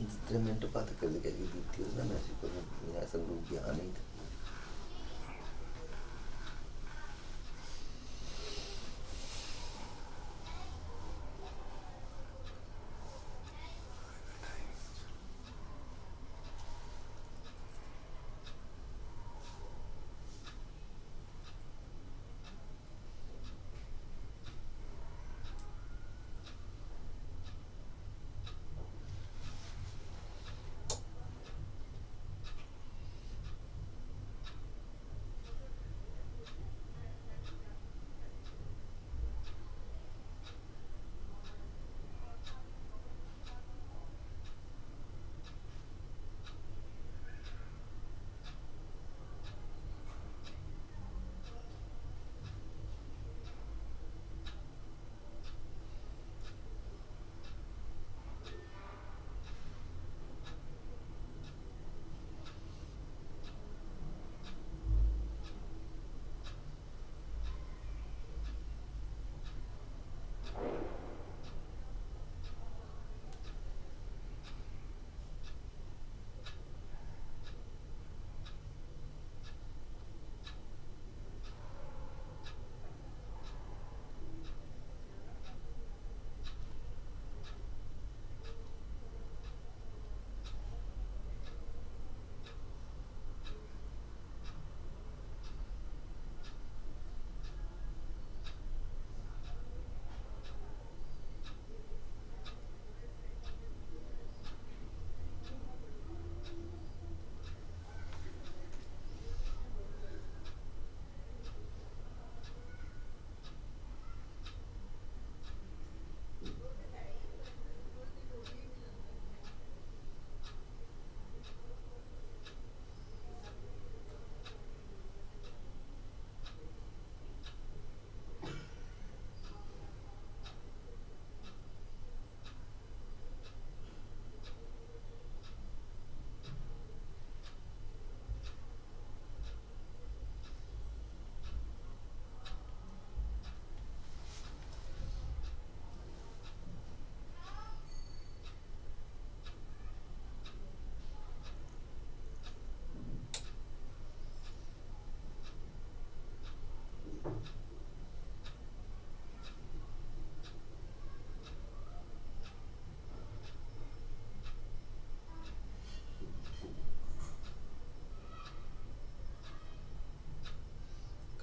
जितने मिनट बात कर दी कैसी बीतती है ना, मैं ऐसे करूँ, मेरा ऐसा ग्रुप यहाँ नहीं था।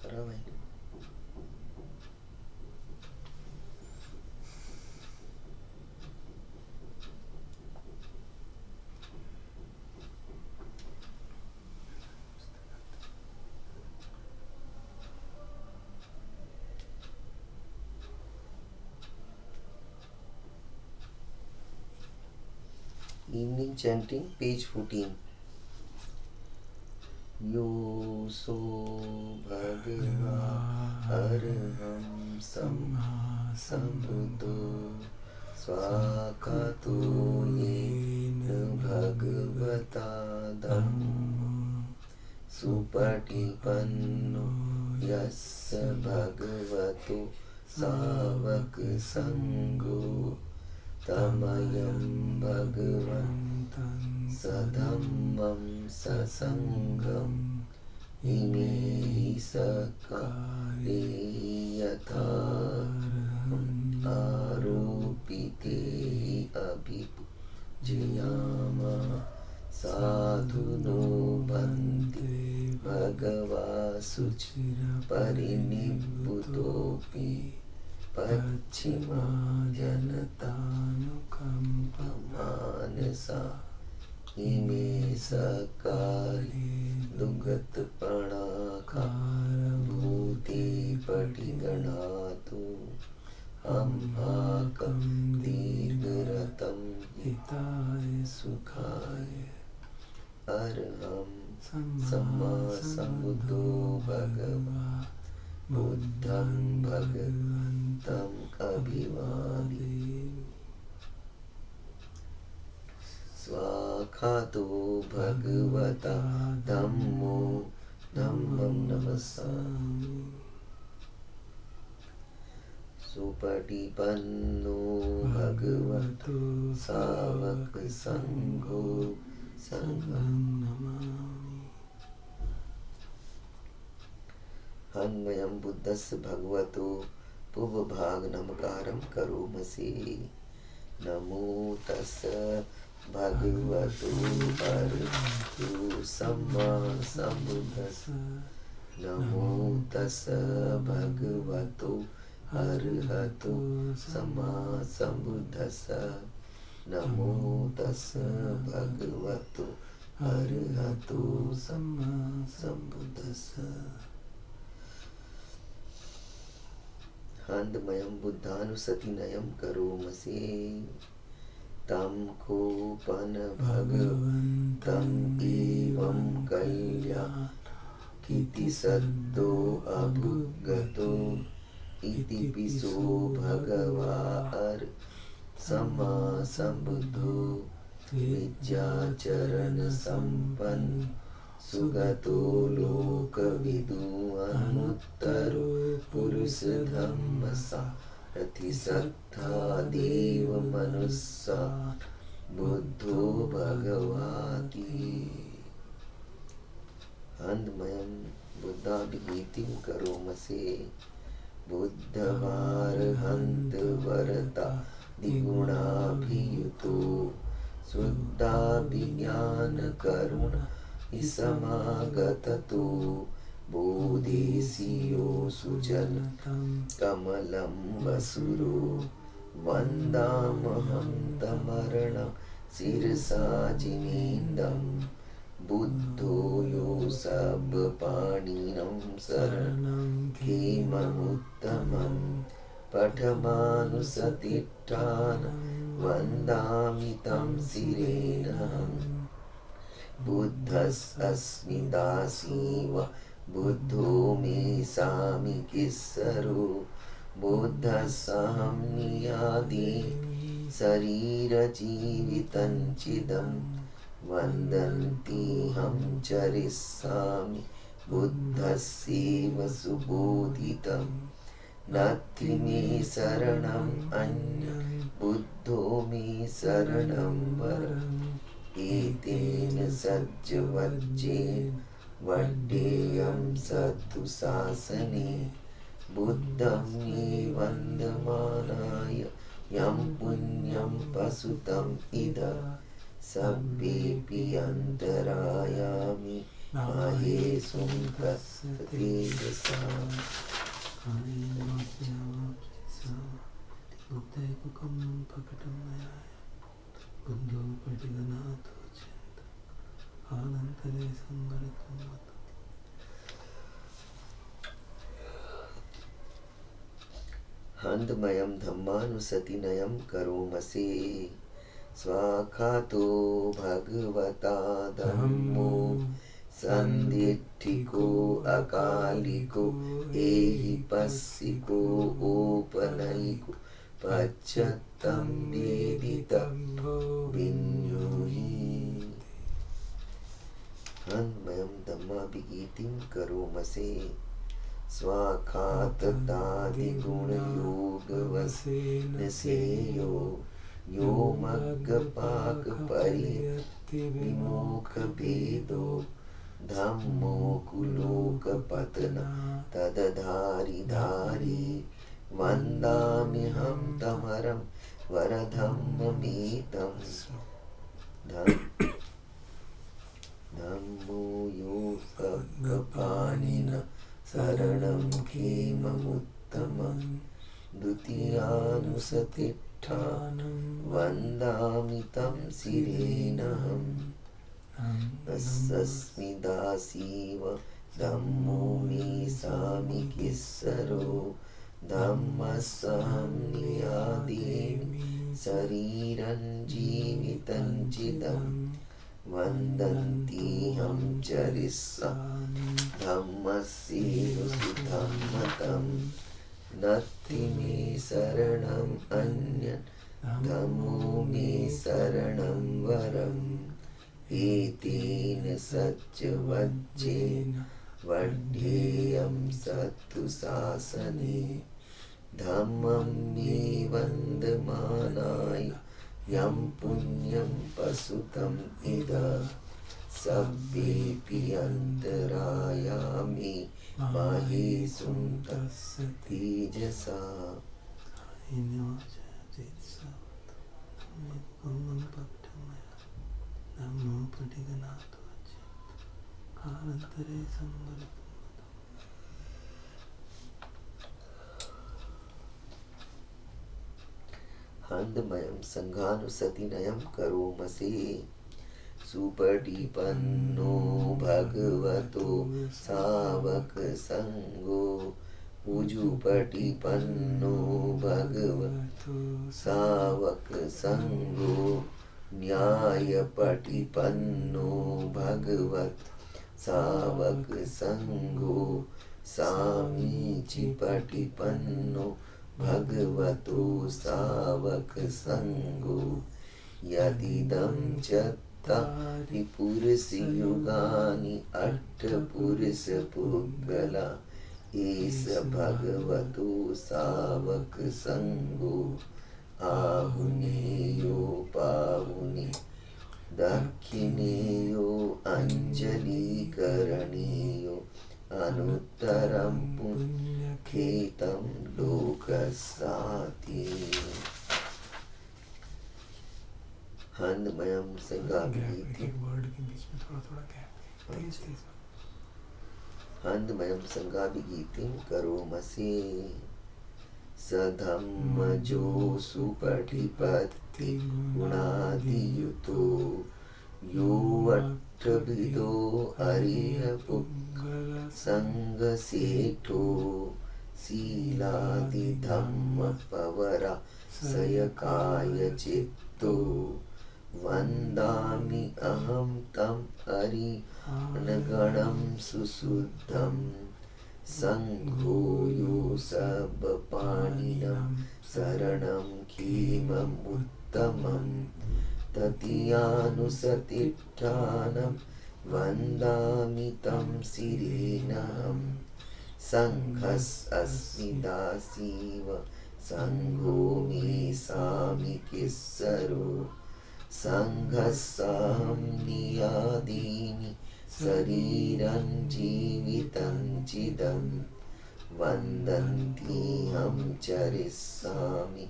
करा भाई। Evening chanting, page 14. यो सो भगवा अरहं सम्मा सम्बुद्धो स्वाखातो येन भगवता धम्मो सुपटिपन्नो यस्य भगवतो सावक संगो तमयं भगवन्तं सधम्मं ससङ्गम् इमे सकाले यथा आरोपिते अभिपूजयामा साधुनो भन्ते भगवा शुचिरपरिनिब्बुतोऽपि पश्चिमा जनतानुकम्पमानसा इमे सकाले दुगतप्राणाकारभूते पटिगणातु अम्हाकं दीर्घरतं हिताय सुखाय अरहं सम्मा सम्बुद्धो भगवा बुद्धं भगवन्तम् अभिवादयामि। स्वाखातो भगवता धम्मो धम्मं नमस्सामि। सुपटिपन्नो भगवतो सावक संघो संघं नमामि। अन्वयं बुद्धस्य भगवतो पूर्वभाग नमकारं करोमि। नमो तस्य भगवतो अरहतो सम्मा सम्बुद्धस्स। नमो तस्य भगवतो अरहतो सम्मा सम्बुद्धस्स। नमो तस्य भगवतो अरहतो सम्मा सम्बुद्धस्स। हन्तमयं बुद्धानुसतिनयं करोमि। तं कोपन भगवन्तं एवं कल्याणकीर्ति सद्यो अभुगतो इति पिसो भगवान् सम्मा सम्बुद्धो विद्याचरण संपन्न सुगतो लोकविदु अनुत्तरो पुरुष धम्म सारथि सत्ता देव मनुष्य बुद्धो भगवाति। अन्वयं बुद्धाभिगीतिं करोमि। बुद्धवारहन्त वरता द्विगुणाभियुतो शुद्धाभिज्ञान करुणा समागततो बोधेसियो सुजलतं कमलं वसुरो वन्दामहं तमरणं शिरसा जिनेन्दं। बुद्धो यो सर्वपाणिनं शरणं किममुत्तमं पठमानुसतिष्ठानं वन्दामि तं शिरेणहम्। बुद्धस्मि दासीव बुद्धो मे सामि किस्सरो बुद्धस्सहं नियादेमि शरीरजीवितं चिदं वन्दन्तीहं चरिष्यामि बुद्धस्यैव सुबोधितं। नास्ति मे शरणम् अन्यं बुद्धो मे शरणं वरम्। एतेन सज्जवज्जेन वड्डेयं सत्तु शासने बुद्धं मे वन्दमानाय यं पुण्यं पशुतम् इदं सभ्येऽपि अन्तरायामि माहेशुं तस्य तेजसाम्। बुद्धो पटिगनाथो चिंत आनंतरे संगरितं मत। हन्तमयं धम्मानुसतिनयं करोमि। स्वाखातो भगवता धम्मो सन्दिट्ठिको अकालिको एहि पस्सिको ओपनयिको पश्चात्तं वेदितव्यो विन्योहि। अन्वयं धम्माभिगीतिं करोमि। स्वाखाततादिगुणयोगवशेन सेयो यो मग्गपाकपरियत्ति विमोखभेदो धम्मो कुलोकपतना तदधारि धारी। वन्दाम्यहं तमरं वरधम्ममेतं। धम्मो यो सर्वपाणिनः शरणं किममुत्तमं। द्वितीयानुसतिष्ठानं वन्दामि तं शिरेणहम्। तस्मि दासीव धम्मो मे सामि किस्सरो धम्मस्सहं नियादेमि शरीरं जीवितं चिदं वन्दन्तीहं चरिष्यामि धम्मस्यैव सुधं मतं। नास्ति मे शरणम् अन्यं धम्मो मे शरणं वरम्। एतेन सज्जवज्जेन वड्डेयं सत्तु शासने धम्मं मे वन्दमानाय यं पुण्यं प्रसुतम् इद सब्बेऽपि अन्तरायामि माहेशुं तस्य तेजसा हन्दमयं सङ्घानुसतिनयं करोमसे सुपटिपन्नो भगवतो सावकसङ्गो उजुपटिपन्नो भगवतो सावकसङ्गो न्यायपटिपन्नो भगवत् सावकसङ्गो सामीचिपटिपन्नो भगवतो सावकसङ्गो यदिदं चत्तारि पुरुषयुगानि अष्टपुरुषपुद्गला एष भगवतो सावकसङ्गो आहुनेयो पाहुने दक्षिणेयो अञ्जलिकरणीयो अनुत्तरं पुण्यखेतं लोकसाति हन्दमयं संगाभिगीति हन्दमयं संगाभिगीतिं करोमसे सधम्मजो सुपटिपत्ति गुणादियुतो यो अट्ठविदो अरिहपुङ्गल सङ्गसेठो शीलादिधम्मपवरा सयकाय चित्तो वन्दामि अहं तं हरिगणं सुशुद्धं सङ्घो यो सबपाणिनं शरणं खीमम् उत्तमं ततीयानुसतिष्ठानं वन्दामि तं शिरेणहं सङ्घस्मि दासीव सङ्घो मे सामिकेश्वरो सङ्घस्साहं नियादीनि शरीरं जीवितं चिदं वन्दन्त्यहं चरिष्यामि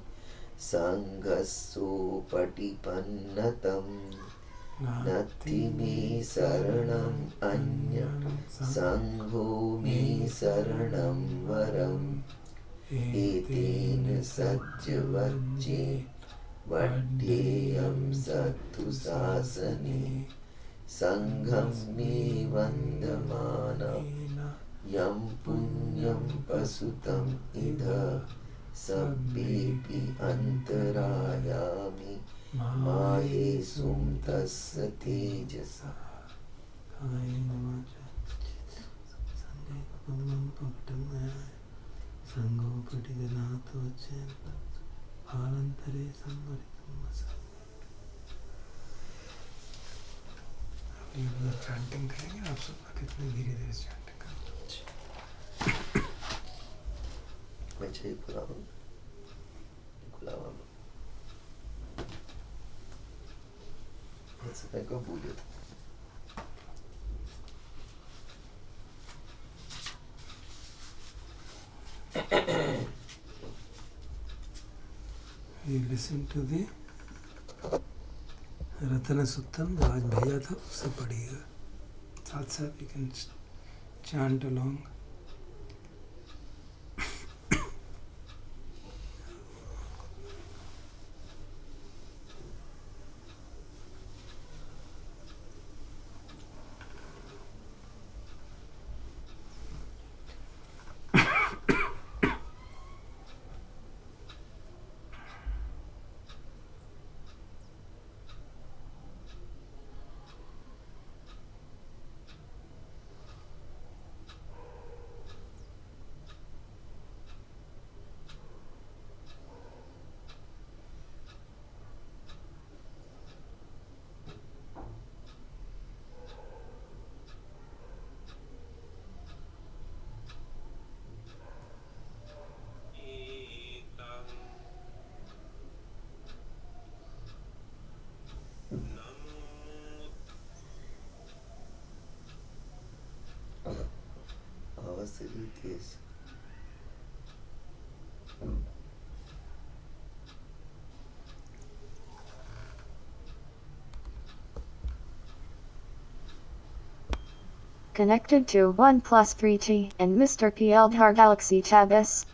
सङ्घस्सोपटिपन्नतं नत्ति मे शरणम् अन्यं सङ्घो मे शरणं वरम् एतेन सज्जवज्जे वड्डेयं सत्तु शासने सङ्घं मे वन्दमाना यं पुण्यं प्रसुतम् इद सब्बेऽपि अन्तरायामि माहेशुं तस्य तेजसा चैंटिंग करेंगे आप सब कितने धीरे धीरे चैंटिंग करेंगे मैं चाहिए खुलावा ऐसे मैं कब भूले थे You listen to the रतन सुत्तम जो आज भेजा था उससे पढ़िएगा साथ साथ you can chant along. case. Connected to OnePlus 3G and Mr. P L Dhar Galaxy Tab S.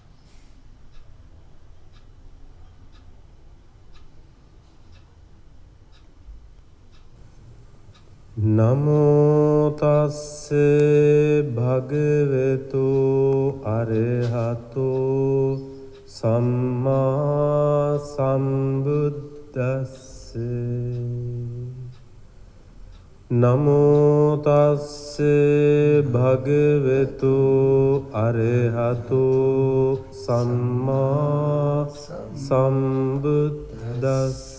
නමෝ තස්ස භගවතු අරහතෝ සම්මා සම්බුද්දස්ස නමෝ තස්ස භගවතු අරහතෝ සම්මා සම්බුද්දස්ස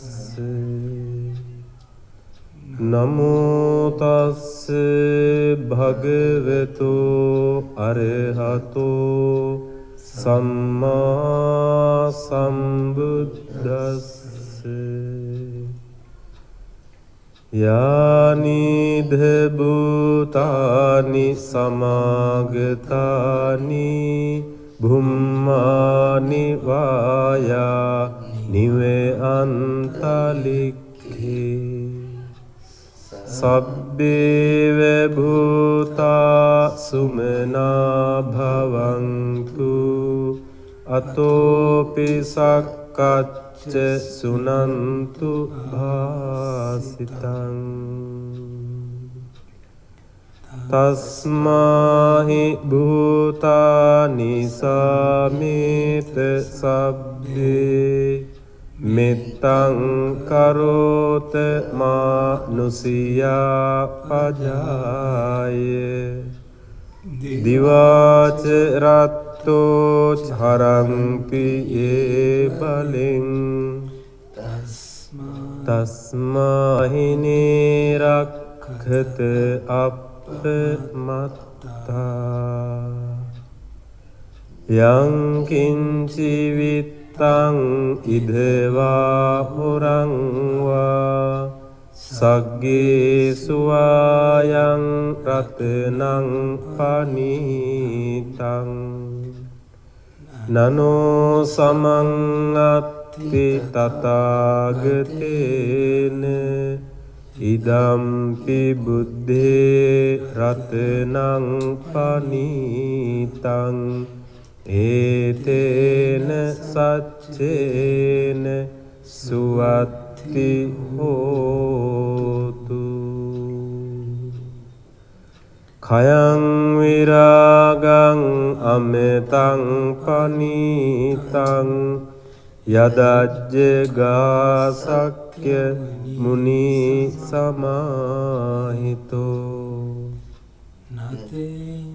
නමෝ තස්ස භගවතු අරහතෝ සම්මා සම්බුද්දස්ස යානිධ භූතානි සමාගතානි භුම්මානි වායා නිවේ අන්තලික්ඛේ සබ්බේව භූතා සුමනා භවන්තු අතෝපි සක්කච්ච සුනන්තු භාසිතං තස්මාහි භූතානි සාමේත සබ්බේ මෙත්තං කරෝත මානුසියා පජාය දිවාච රත්තෝ චරන්ති ඒ බලෙන් තස්මාහිනේ රක්ඛත අප්පමත්තා යං කිංචි තං ඉදවා පුරං වා සග්ගේ සුවායං රතනං පනීතං නනෝ සමං අත්ති තථාගතේන ඉදම්පි බුද්ධේ රතනං පනීතං ඒතේන සච්චේන සුවත්ති හෝතු khයං විරාගං අමෙතං පනීතං යදජ්ජ ගාසක්්‍ය මුනි සමාහිතෝ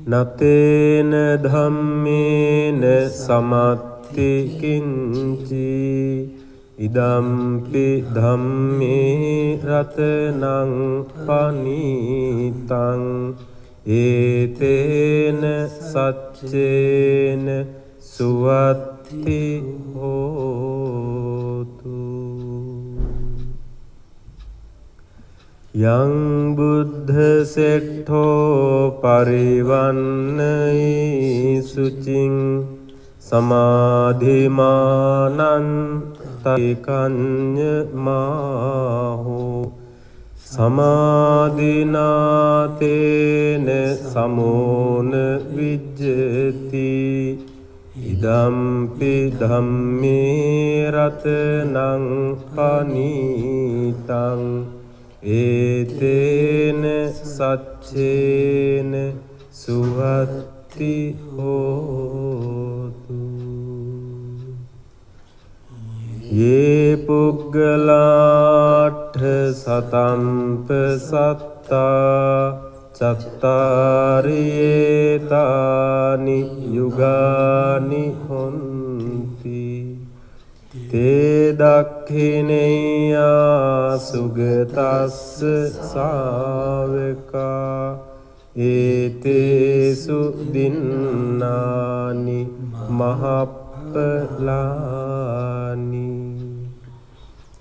නතේන ධම්මේන සමත්ති කිංචි ඉදම්පි ධම්මේ රතනං පනීතං ඒතේන සච්චේන සුවත්ති හෝතු යං බුද්ධ සෙට්ඨෝ පරිවන්නයි සුචින් සමාධිමානං තයිකඤ්ඤ මාහෝ සමාධිනාතේන සමෝන විජ්ජති ඉදම්පි ධම්මේ රතනං පනීතං ඒතේන සච්චේන සුවත්ති හෝතු යේ පුග්ගලාඨ සතම්ප සත්තා චත්තාරියේතානි යුගානි හොන්ති තේ දක්ඛිනේයා සුගතස්ස සාවකා ඒතේසු දින්නානි මහප්පලානි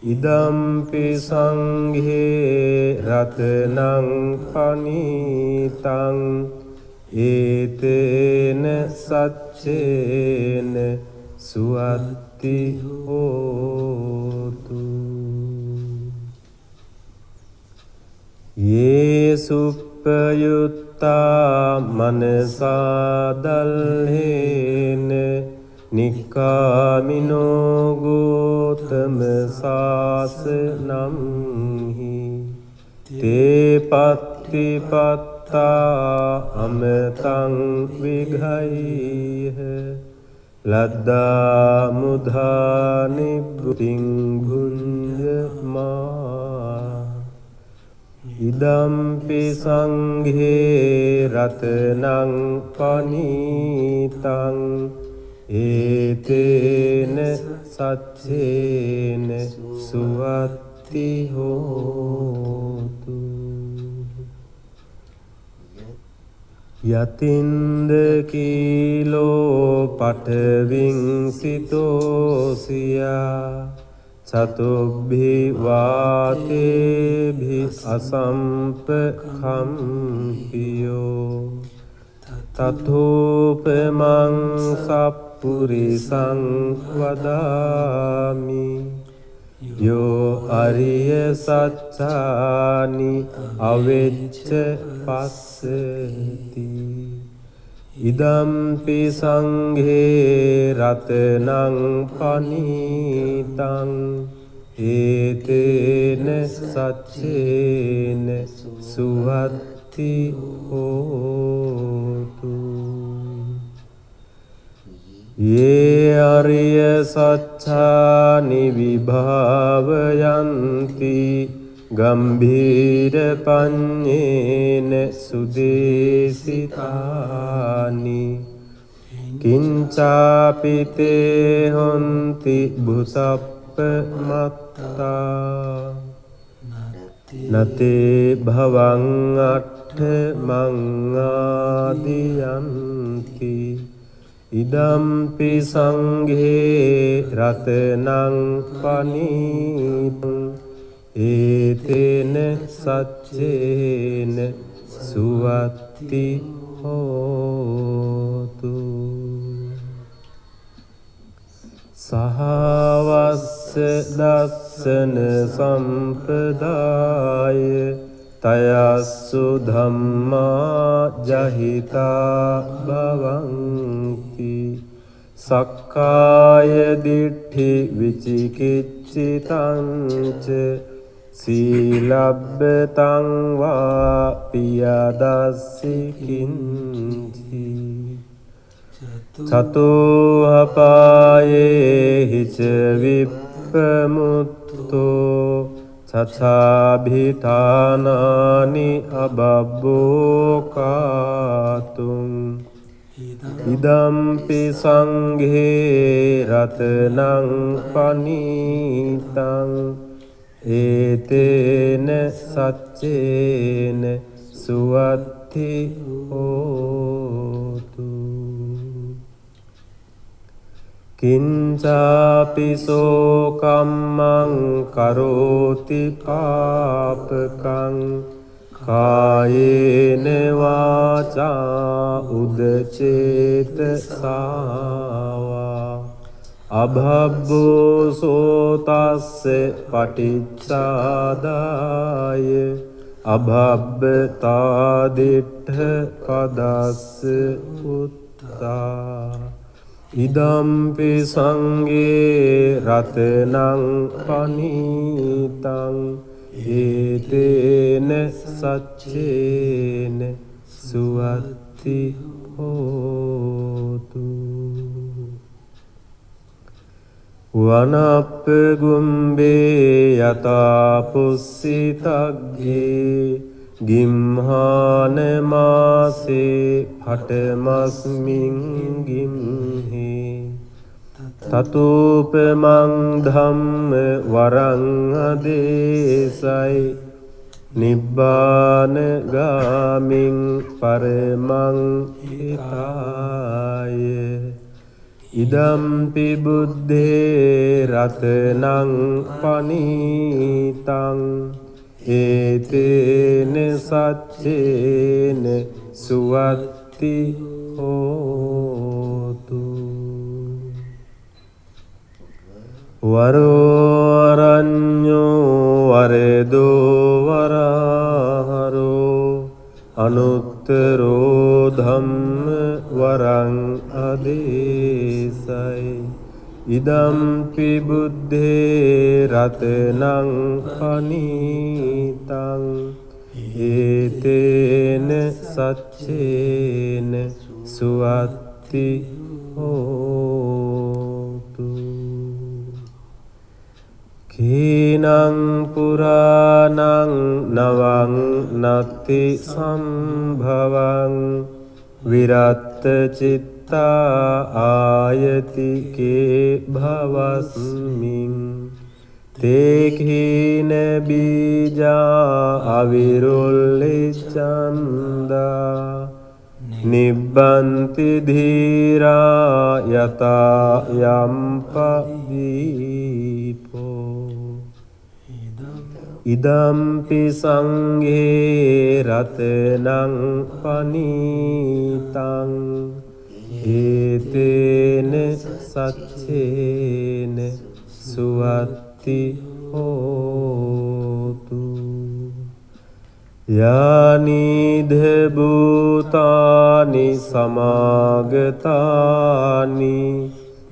ඉදම්පි සංඝේ රතනං පනීතං ඒතේන සච්චේන සුවත්ති හෝතු යේසුප්පයුත්තා මනසා දල්හේන නික්කාමිනෝ ගෝතම සාසනම්හි තේ පත්තිපත්තා අමතං විඝයිහ ලද්දා මුධා නිබ්බුතින් භුඤ්ජමා ඉදම්පි සංඝේ රතනං පනීතං ඒතේන සච්චේන සුවත්ති හෝතු යතින්ද කීලෝ පඨවින් සිතෝසියා චතුබ්බි වාතේභි අසම්පඛම්පියෝ තතෝපමං සප්පුරිසං වදාමි යෝ අරිය සච්චානි අවෙච්ච පස්සති ඉදම්පි සංඝේ රතනං පනීතං ඒතේන සච්චේන සුවත්ති හෝතු යේ අරිය සච්චානි විභාවයන්ති ගම්භීර පඤ්ඤේන සුදේසිතානි කිංචාපිතේ හොන්ති බුසප්ප මත්තා නතේ භවං අට්ඨ මං ආදියන්ති ඉදම්පි සංඝේ රතනං පනීතං ඒතේන සච්චේන සුවත්ති හෝතු සහවස්ස දස්සන සම්පදාය තයස්සු ධම්මා ජහිතා භවಂತಿ සක්කාය දිට්ඨි විචිකිච්ඡිතං ච සීලබ්බතං වා පියදස්සි කිංචි චතෝ අපායේ හිච විප්පමුත්තෝ චචාභිතානානි අබබ්බෝකාතුං ඉදම්පි සංඝේ රතනං පනීතං ඒතේන සච්චේන සුවත්ති හෝතු කිංචාපිසෝ කම්මං කරෝති පාපකං කායේන වාචා උදචේතසාවා අභබ්බෝ සෝතස්ස පටිච්චාදාය අභබ්බතාදිට්ඨ පදස්ස උත්තා ඉදම්පි සංඝේ රතනං පනීතං ඒතේන සච්චේන සුවත්ති හෝතු වනප්ප ගුම්බේ යතා පුස්සිතග්ගේ ගිම්හාන මාසේ පඨමස්මින් ගිම්හි තතෝපමං ධම්ම වරං අදේසයි නිබ්බාන ගාමින් පරමං හිතාය ඉදම්පි බුද්ධේ රතනං පනීතං ඒතේන සච්චේන සුවත්ති සුවත්ති හෝතු. වරෝරඤ්ඤෝ වරදෝ වරහරෝ අනුත්තරෝ ධම්ම වරං අදේසයි. ඉදම්පි බුද්ධේ රතනං පනීතං ඒතේන සච්චේන සුවත්ති හෝතු. කීනං පුරාණං නවං නත්ති සම්භවං විරත්ත චිත්තා ආයති කේ භවස්මින් තේකීන බීජා අවිරුල්ලි චන්දා නිබ්බන්ති ධීරා යතා යම්පදීපෝ. ඉදම්පි සංඝේ රතනං පනීතං ඒතේන සච්චේන සුවත්ති හෝතු. යානිධ භූතානි සමාගතානි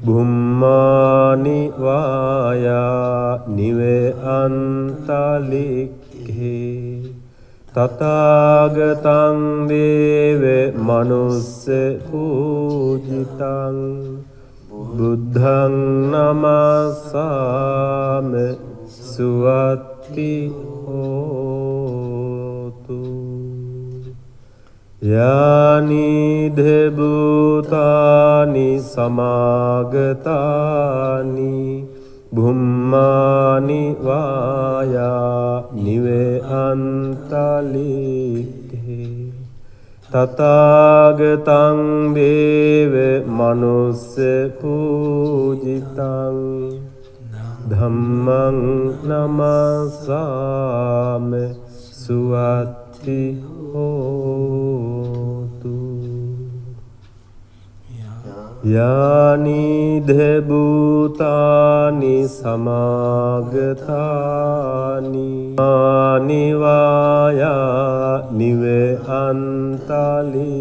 බුම්මානි වායා නිවේ අන්තලික්ඛේ තථාගතං දේව මනුස්ස පූජිතං බුද්ධං නමස්සාම සුවත්ති හෝතු. යානිධ භූතානි සමාගතානි බුම්මානි වායා නිවේ අන්තලික්ඛේ තථාගතං දේව මනුස්ස පූජිතං ධම්මං නමස්සාම සුවත්ති හෝතු. යානිධ භූතානි සමාගතානි ආනිවායා නිවේ අන්තලික්ඛේ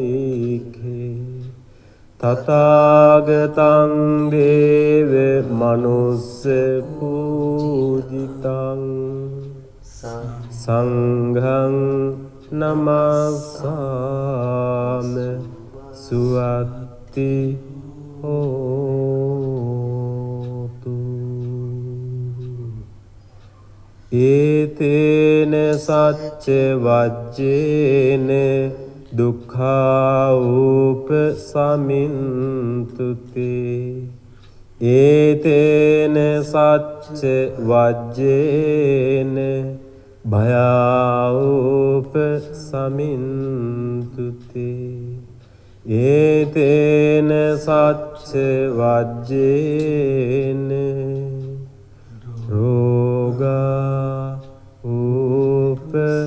තථාගතං දේව මනුස්ස පූජිතං සංඝං නමස්සාම සුවත්ති හෝතු. ඒතේන සච්ච වජ්ජේන දුක්ඛා උපසමින්තුතේ. ඒතේන සච්ච වජ්ජේන භයා උපසමින්තුතේ. ඒතේන සච්ච වජ්ජේන රෝගා උපසමින්තුතේ.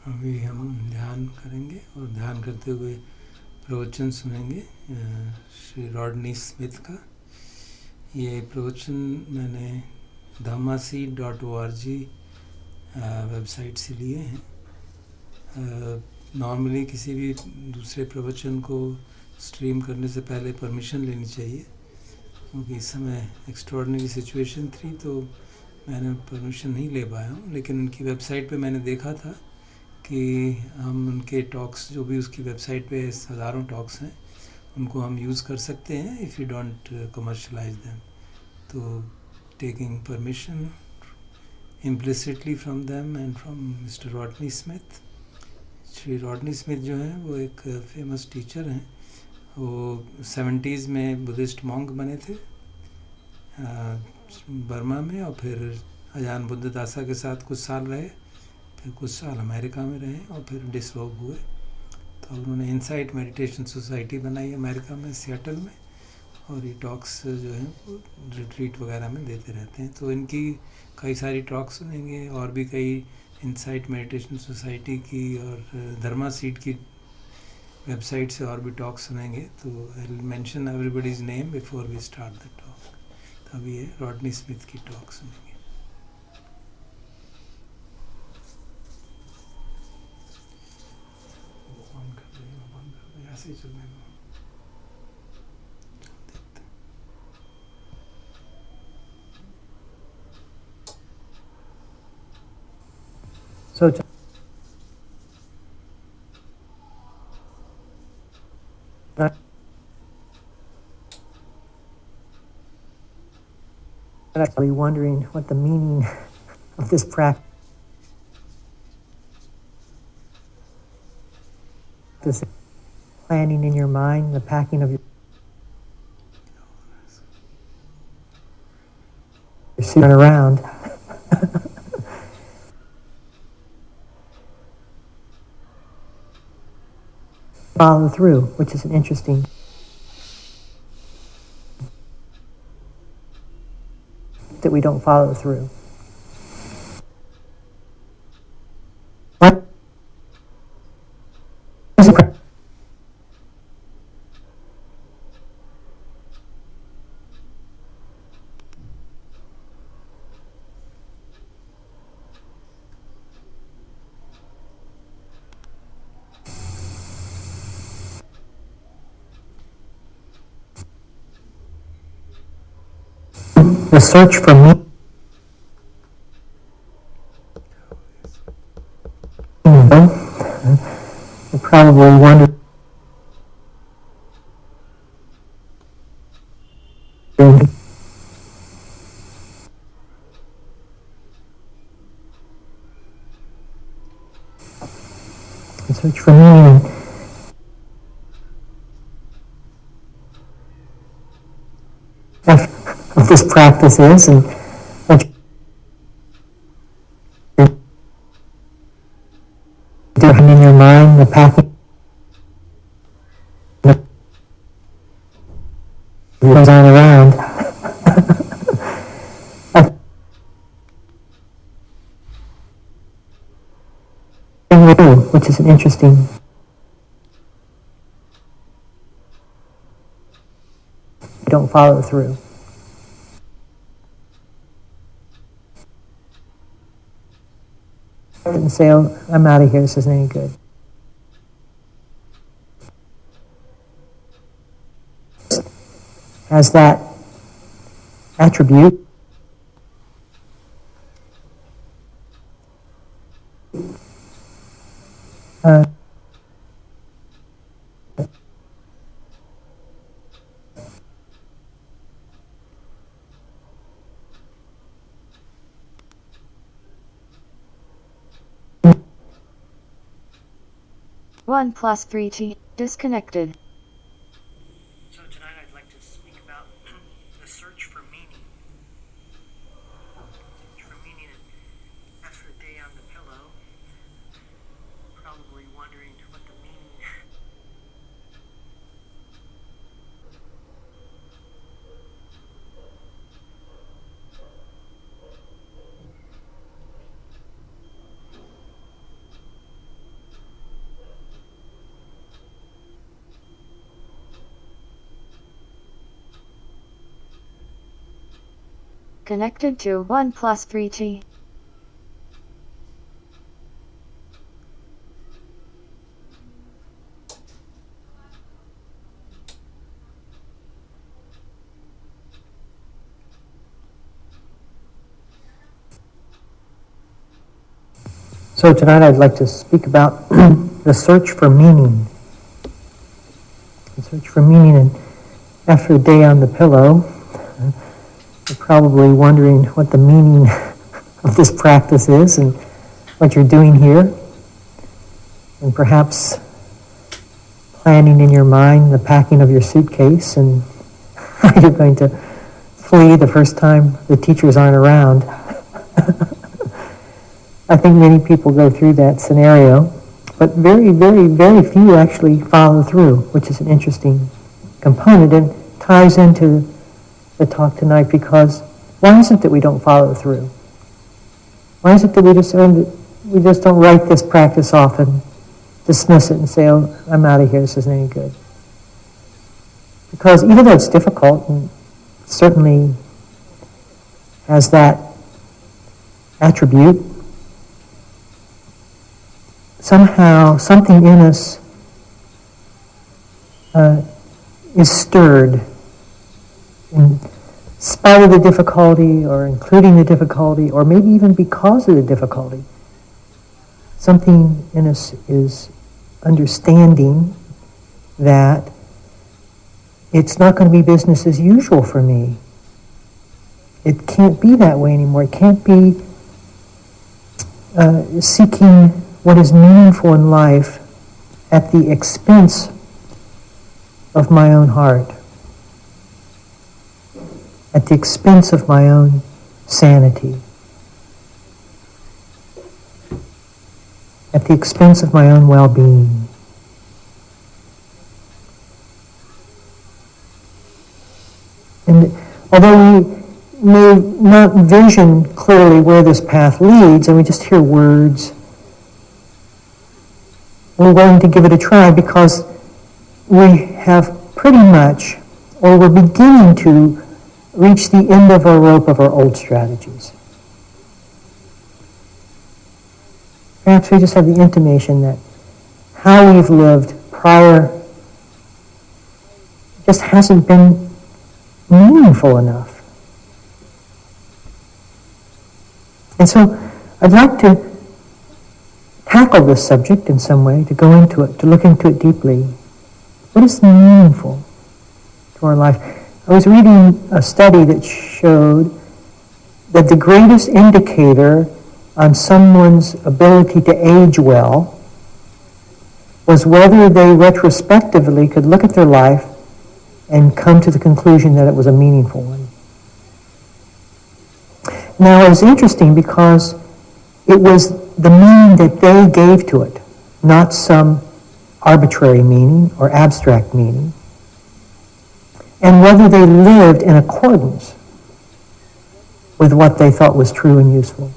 अभी हम ध्यान करेंगे और ध्यान करते हुए प्रवचन सुनेंगे श्री रॉडनी स्मिथ का। ये प्रवचन मैंने dhammaseed.org वेबसाइट से लिए हैं। नॉर्मली किसी भी दूसरे प्रवचन को स्ट्रीम करने से पहले परमिशन लेनी चाहिए, क्योंकि इस समय एक्स्ट्रॉर्डिनरी सिचुएशन थी तो मैंने परमिशन नहीं ले पाया हूँ। लेकिन उनकी वेबसाइट पे मैंने देखा था कि हम उनके टॉक्स जो भी उसकी वेबसाइट पे हज़ारों टॉक्स हैं उनको हम यूज़ कर सकते हैं if you don't commercialise them. तो taking permission implicitly from them and from mister Rodney Smith. Shri Rodney Smith जो हैं वो एक फेमस टीचर हैं। वो 70s में बुद्धिस्ट मॉन्क बने थे बर्मा में, और फिर अजान बुद्ध दासा के साथ कुछ साल रहे, फिर कुछ साल अमेरिका में रहे और फिर डिसरोब हुए। तो उन्होंने इनसाइट मेडिटेशन सोसाइटी बनाई अमेरिका में, सियाटल में, और ये टॉक्स जो हैं वो रिट्रीट वगैरह में देते रहते हैं। तो इनकी कई सारी टॉक्स सुनेंगे और भी कई इनसाइट मेडिटेशन सोसाइटी की और धर्मा सीड की वेबसाइट से और भी टॉक्स सुनेंगे। तो I will mention everybody's name before we start the talk. तभी ये रॉडनी स्मिथ की टॉक सुनेंगे। ऐसे ही चलने दो। So actually wondering what the meaning of this practice is. Planning in your mind, the packing of your suit around. Follow through, which is an interesting that we don't follow through. What is it? The search for meaning. You probably wonder. The search for meaning. What this practice is, and what you're doing in your mind, the packing goes on around. Which is an interesting. You don't follow through. I didn't say, "Oh, I'm out of here. This isn't any good." Has that attribute. One plus 3T, disconnected. So tonight I'd like to speak about the search for meaning. Search for meaning after a day on the pillow, probably wondering what the meaning. Connected to 1 plus 3T. So tonight I'd like to speak about the search for meaning. The search for meaning, and after a day on the pillow, you're probably wondering what the meaning of this practice is and what you're doing here, and perhaps planning in your mind the packing of your suitcase and how you're going to flee the first time the teachers aren't around. I think many people go through that scenario, but very, very, very few actually follow through, which is an interesting component and ties into the talk tonight, because why is it that we don't follow through? Why is it that we just don't write this practice off and dismiss it and say, oh, I'm out of here, this isn't any good? Because even though it's difficult and certainly has that attribute, somehow something in us is stirred in spite of the difficulty, or including the difficulty, or maybe even because of the difficulty. Something in us is understanding that it's not going to be business as usual for me. It can't be that way anymore. It can't be seeking what is meaningful in life at the expense of my own heart, at the expense of my own sanity, at the expense of my own well-being. And although we may not vision clearly where this path leads, and we just hear words, we're willing to give it a try because we have pretty much, or we're beginning to reach the end of our rope of our old strategies. Perhaps we just have the intimation that how we've lived prior just hasn't been meaningful enough. And so I'd like to tackle this subject in some way, to go into it, to look into it deeply. What is meaningful to our life? I was reading a study that showed that the greatest indicator on someone's ability to age well was whether they retrospectively could look at their life and come to the conclusion that it was a meaningful one. Now, it was interesting because it was the meaning that they gave to it, not some arbitrary meaning or abstract meaning, and whether they lived in accordance with what they thought was true and useful.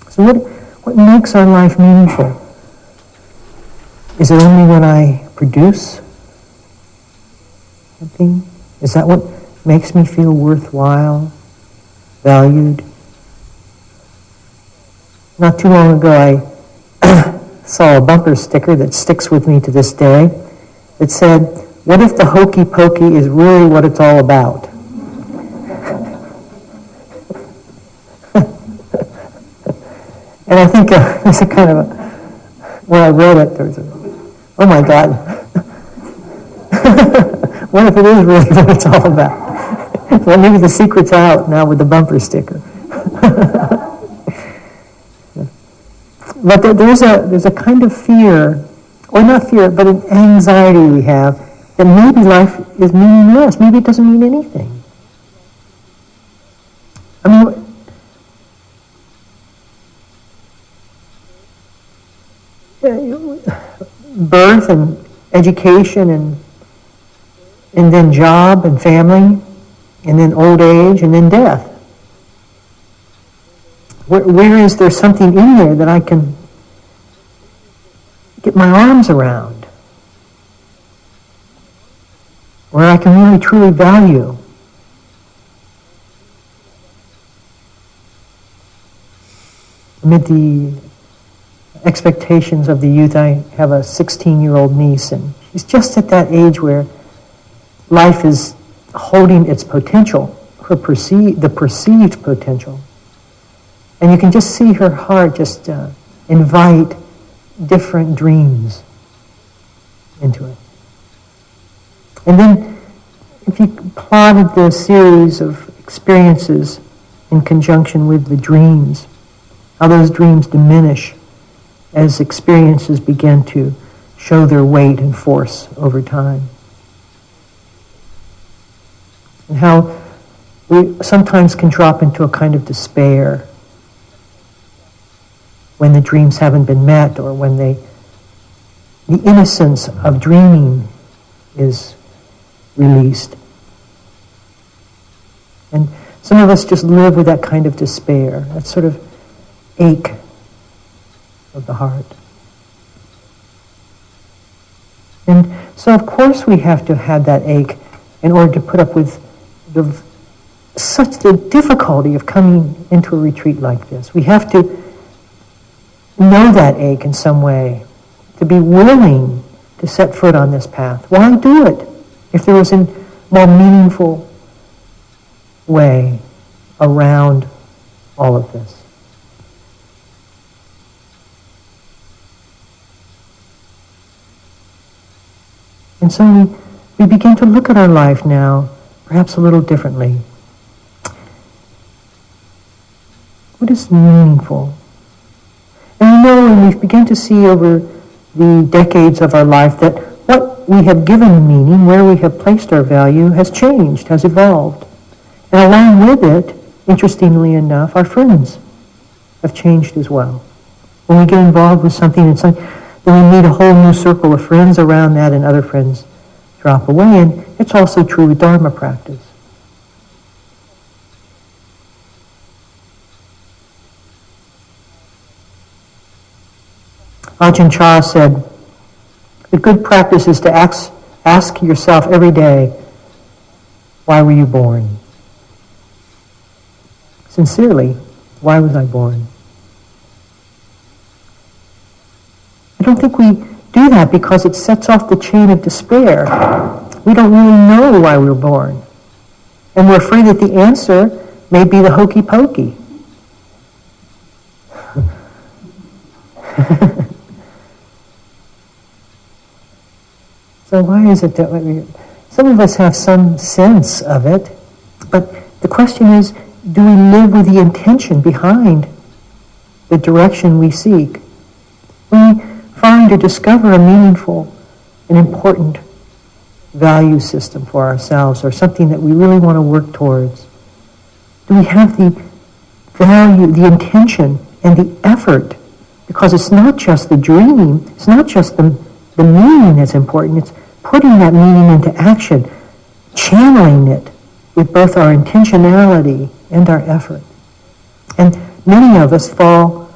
So what makes our life meaningful? Is it only when I produce something? Is that what makes me feel worthwhile, valued? Not too long ago, I saw a bumper sticker that sticks with me to this day. It said, "What if the hokey pokey is really what it's all about?" And I think it's a kind of a, when I read it, there was a, oh my God. What if it is really what it's all about? Well, maybe the secret's out now with the bumper sticker. But there's a kind of fear, or not fear, but an anxiety we have that maybe life is meaningless. Maybe it doesn't mean anything. I mean, birth and education and then job and family and then old age and then death. Where is there something in there that I can get my arms around? where I can really truly value. Amid the expectations of the youth, I have a 16-year-old niece, and she's just at that age where life is holding its potential, the perceived potential. And you can just see her heart just invite different dreams into it. And then if you plotted the series of experiences in conjunction with the dreams, how those dreams diminish as experiences begin to show their weight and force over time. And how we sometimes can drop into a kind of despair when the dreams haven't been met, or when the innocence of dreaming is released. And some of us just live with that kind of despair, that sort of ache of the heart. And so of course we have to have that ache in order to put up with such the difficulty of coming into a retreat like this. We have to know that ache in some way, to be willing to set foot on this path. Why do it if there was a more meaningful way around all of this? And so we begin to look at our life now perhaps a little differently. What is meaningful? And we know, and we begin to see over the decades of our life, that what we have given meaning, where we have placed our value, has changed, has evolved. And along with it, interestingly enough, our friends have changed as well. When we get involved with something, then we meet a whole new circle of friends around that, and other friends drop away. And it's also true with Dharma practice. Ajahn Chah said, the good practice is to ask yourself every day, why were you born? Sincerely, why was I born? I don't think we do that because it sets off the chain of despair. We don't really know why we were born. And we're afraid that the answer may be the hokey pokey. So why is it that some of us have some sense of it, but the question is, do we live with the intention behind the direction we seek? When we find or discover a meaningful and important value system for ourselves, or something that we really want to work towards, do we have the value, the intention, and the effort? Because it's not just the dream, it's not just the meaning that's important, it's putting that meaning into action, channeling it with both our intentionality and our effort. And many of us fall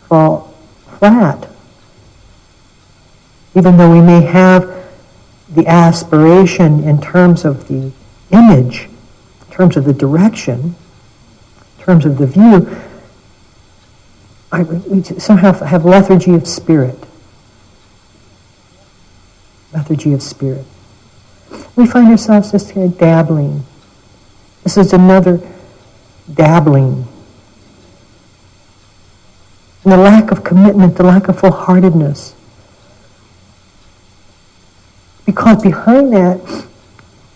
flat, even though we may have the aspiration in terms of the image, in terms of the direction, in terms of the view. We somehow have lethargy of spirit. Lethargy of spirit. We find ourselves just here dabbling. This is another dabbling. And the lack of commitment, the lack of full-heartedness. Because behind that,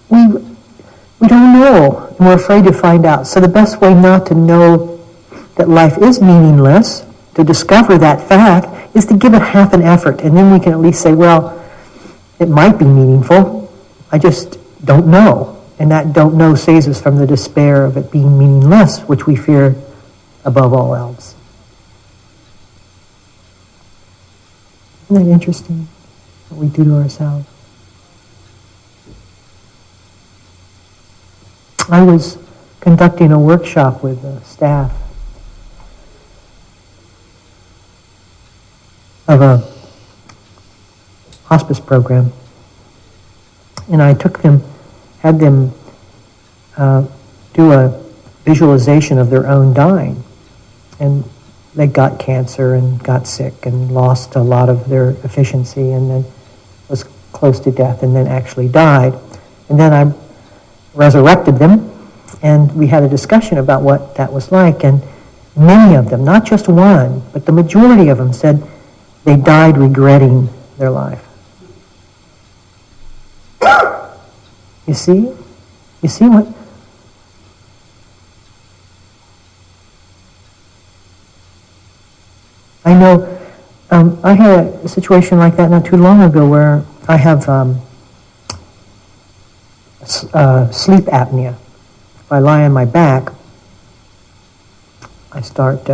we don't know, and we're afraid to find out. So the best way not to know that life is meaningless, to discover that fact, is to give it half an effort. And then we can at least say, well, it might be meaningful, I just don't know. And that don't know saves us from the despair of it being meaningless, which we fear above all else. Isn't that interesting, what we do to ourselves? I was conducting a workshop with the staff of a hospice program. And I had them do a visualization of their own dying. And they got cancer and got sick and lost a lot of their efficiency and then was close to death and then actually died. And then I resurrected them and we had a discussion about what that was like. And many of them, not just one, but the majority of them said they died regretting their life. You see? You see what? I know I had a situation like that not too long ago where I have sleep apnea. If I lie on my back, I start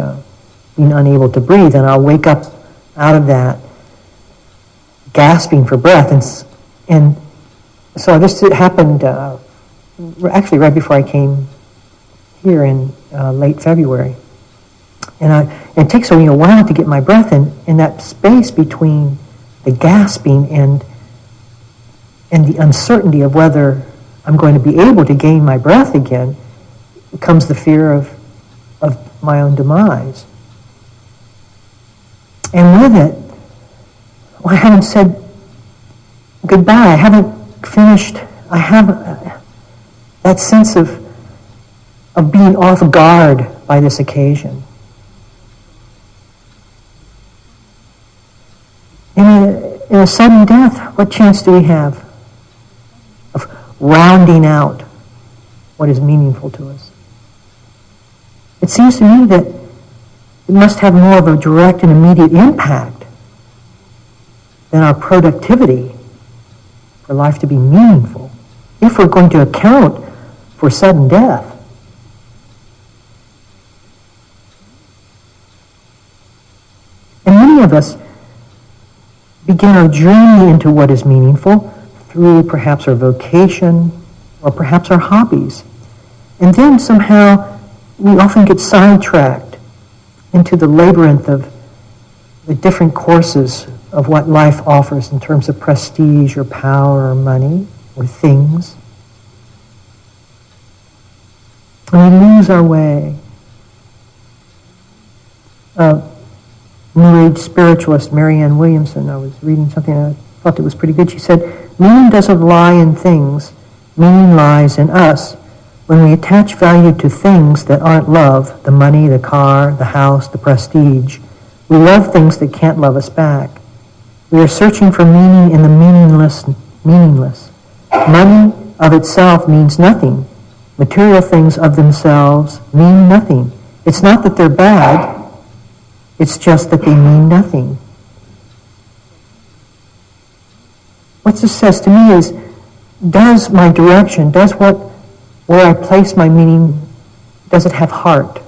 being unable to breathe, and I'll wake up out of that gasping for breath. And so this happened actually right before I came here in late February. And it takes a while to get my breath in that space between the gasping and the uncertainty of whether I'm going to be able to gain my breath again comes the fear of my own demise. And with it, I haven't said goodbye. I haven't finished. I haven't that sense of being off guard by this occasion. In a sudden death, what chance do we have of rounding out what is meaningful to us? It seems to me that it must have more of a direct and immediate impact than our productivity for life to be meaningful, if we're going to account for sudden death. And many of us begin our journey into what is meaningful through perhaps our vocation or perhaps our hobbies. And then somehow we often get sidetracked into the labyrinth of the different courses of what life offers in terms of prestige or power or money or things. And we lose our way. New Age spiritualist Marianne Williamson, I was reading something and I thought it was pretty good. She said, meaning doesn't lie in things, meaning lies in us. When we attach value to things that aren't love, the money, the car, the house, the prestige, we love things that can't love us back. We are searching for meaning in the meaningless. Money of itself means nothing. Material things of themselves mean nothing. It's not that they're bad. It's just that they mean nothing. What this says to me is, does my direction, where I place my meaning, does it have heart?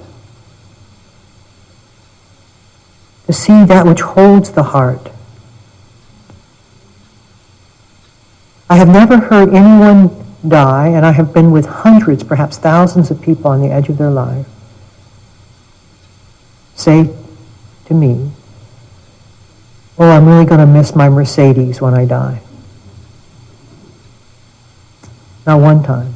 To see that which holds the heart. I have never heard anyone die, and I have been with hundreds, perhaps thousands of people on the edge of their life, say to me, oh, I'm really going to miss my Mercedes when I die. Not one time.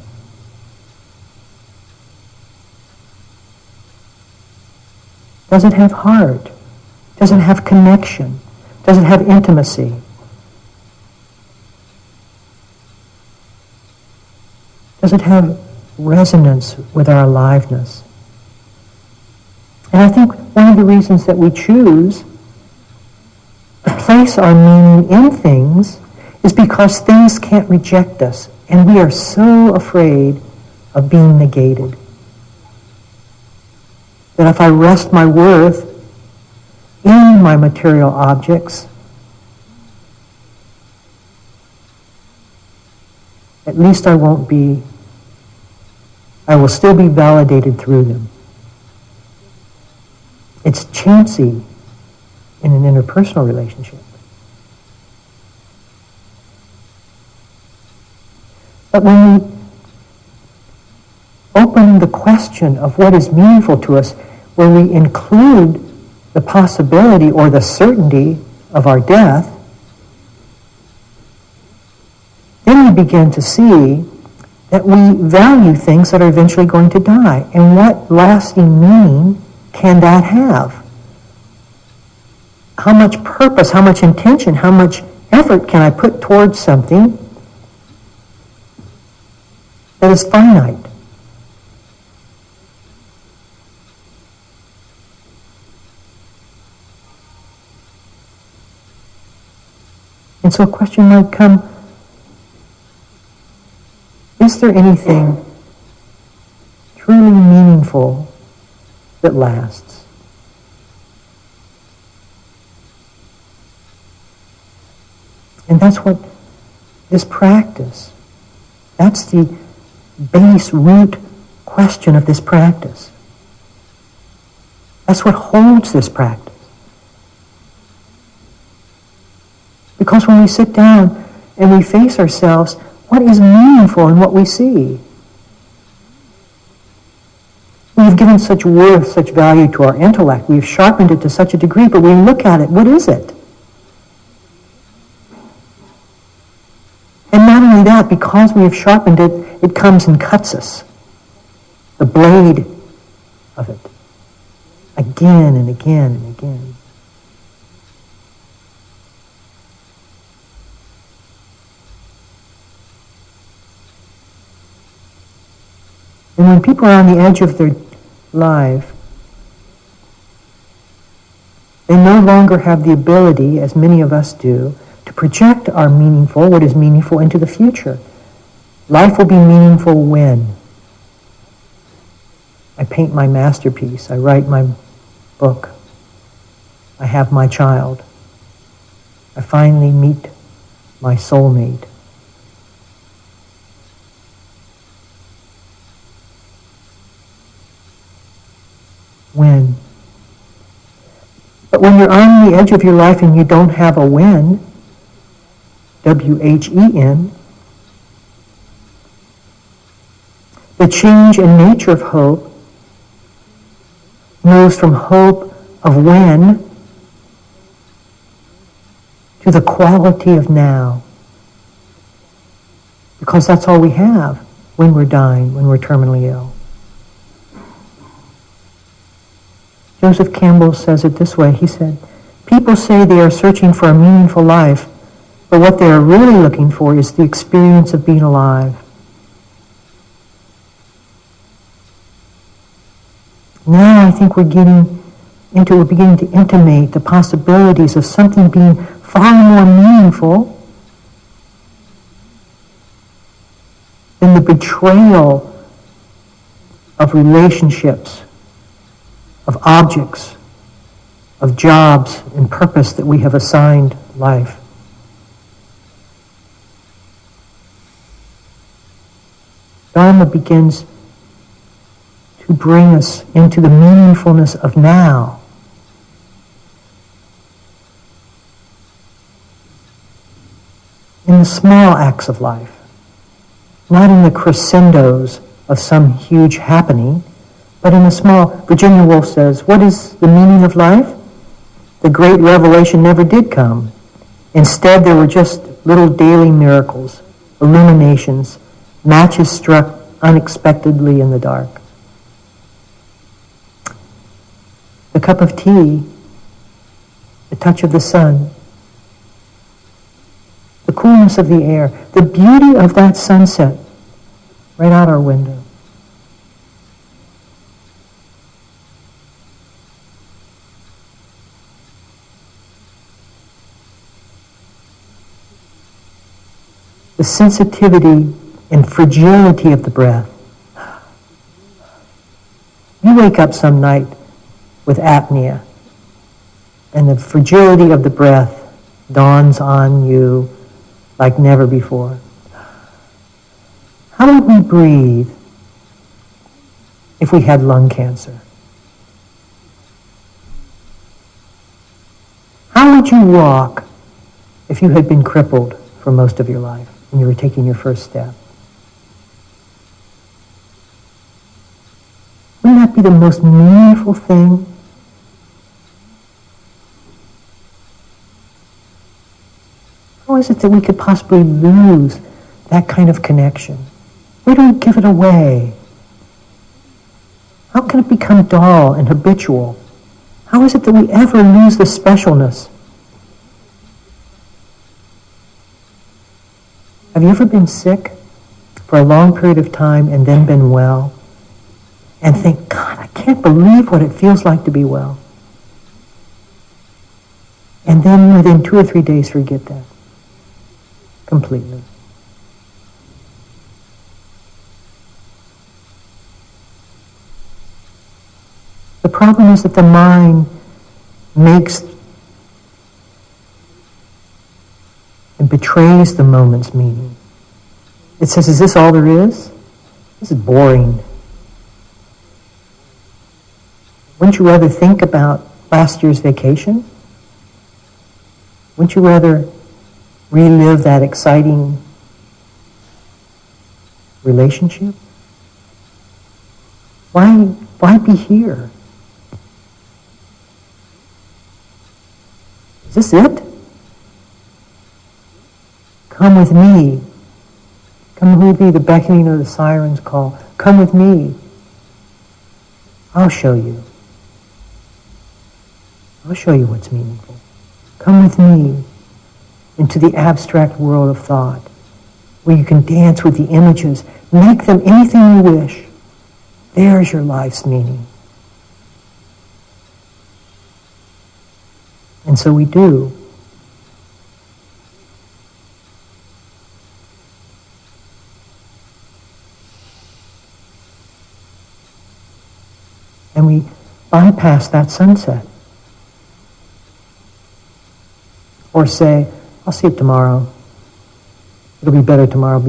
Does it have heart? Does it have connection? Does it have intimacy? Does it have resonance with our aliveness? And I think one of the reasons that we choose to place our meaning in things is because things can't reject us, and we are so afraid of being negated. That if I rest my worth in my material objects, at least I will still be validated through them. It's chancy in an interpersonal relationship. But when we open the question of what is meaningful to us, when we include the possibility or the certainty of our death, then we begin to see that we value things that are eventually going to die. And what lasting meaning can that have? How much purpose, how much intention, how much effort can I put towards something that is finite? And so a question might come, is there anything truly meaningful that lasts? And that's what this practice, that's the base root question of this practice. That's what holds this practice. Because when we sit down and we face ourselves, what is meaningful in what we see? We've given such worth, such value to our intellect. We've sharpened it to such a degree, but when we look at it, what is it? And not only that, because we have sharpened it, it comes and cuts us. The blade of it. Again and again and again. And when people are on the edge of their life, they no longer have the ability, as many of us do, to project our meaningful, what is meaningful, into the future. Life will be meaningful when I paint my masterpiece, I write my book, I have my child, I finally meet my soulmate. When? But when you're on the edge of your life and you don't have a when, W-H-E-N, the change in nature of hope moves from hope of when to the quality of now. Because that's all we have when we're dying, when we're terminally ill. Joseph Campbell says it this way. He said, people say they are searching for a meaningful life, but what they are really looking for is the experience of being alive. Now I think we're beginning to intimate the possibilities of something being far more meaningful than the betrayal of relationships, of objects, of jobs and purpose that we have assigned life. Dharma begins to bring us into the meaningfulness of now. In the small acts of life, not in the crescendos of some huge happening, but in the small. Virginia Woolf says, what is the meaning of life? The great revelation never did come. Instead, there were just little daily miracles, illuminations, matches struck unexpectedly in the dark. The cup of tea, the touch of the sun, the coolness of the air, the beauty of that sunset right out our window. The sensitivity and fragility of the breath. You wake up some night with apnea, and the fragility of the breath dawns on you like never before. How would we breathe if we had lung cancer? How would you walk if you had been crippled for most of your life and you were taking your first step? Wouldn't that be the most meaningful thing? How is it that we could possibly lose that kind of connection? Where do we give it away? How can it become dull and habitual? How is it that we ever lose the specialness? Have you ever been sick for a long period of time and then been well? And think, God, I can't believe what it feels like to be well. And then within 2 or 3 days forget that completely. The problem is that the mind makes and betrays the moment's meaning. It says, is this all there is? This is boring. Wouldn't you rather think about last year's vacation? Wouldn't you rather relive that exciting relationship? Why be here? Is this it? Come with me. Come with me, the beckoning of the siren's call. Come with me. I'll show you. I'll show you what's meaningful. Come with me into the abstract world of thought, where you can dance with the images, make them anything you wish. There's your life's meaning. And so we do. And we bypass that sunset. Or say, I'll see it tomorrow. It'll be better tomorrow.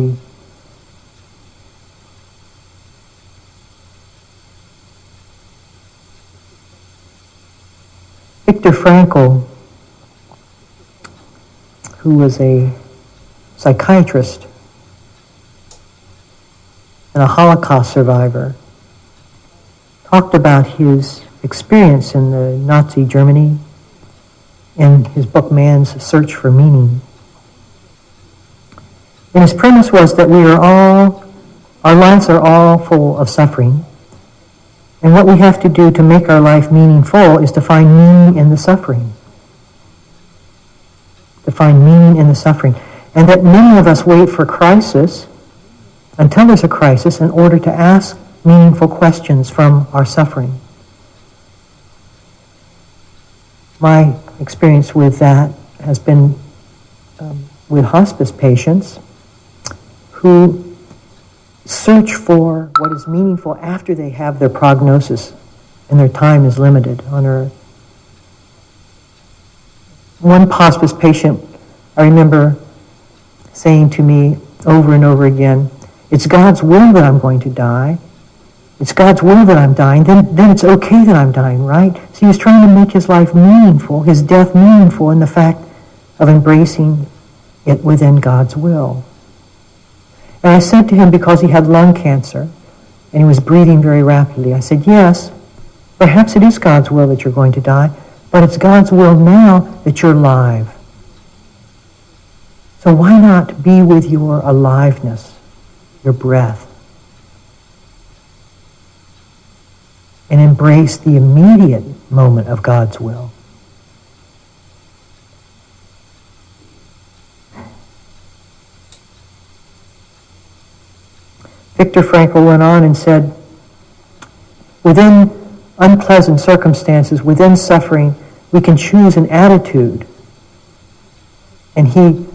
Viktor Frankl, who was a psychiatrist and a Holocaust survivor, talked about his experience in the Nazi Germany in his book, Man's Search for Meaning. And his premise was that our lives are all full of suffering, and what we have to do to make our life meaningful is to find meaning in the suffering. To find meaning in the suffering. And that many of us wait for crisis, until there's a crisis, in order to ask meaningful questions from our suffering. My experience with that has been with hospice patients who search for what is meaningful after they have their prognosis and their time is limited on earth. One hospice patient, I remember saying to me over and over again, it's God's will that I'm going to die. It's God's will that I'm dying. Then it's okay that I'm dying, right? So he was trying to make his life meaningful, his death meaningful, in the fact of embracing it within God's will. And I said to him, because he had lung cancer and he was breathing very rapidly, I said, yes, perhaps it is God's will that you're going to die, but it's God's will now that you're alive. So why not be with your aliveness, your breath, and embrace the immediate moment of God's will? Viktor Frankl went on and said, within unpleasant circumstances, within suffering, we can choose an attitude. And he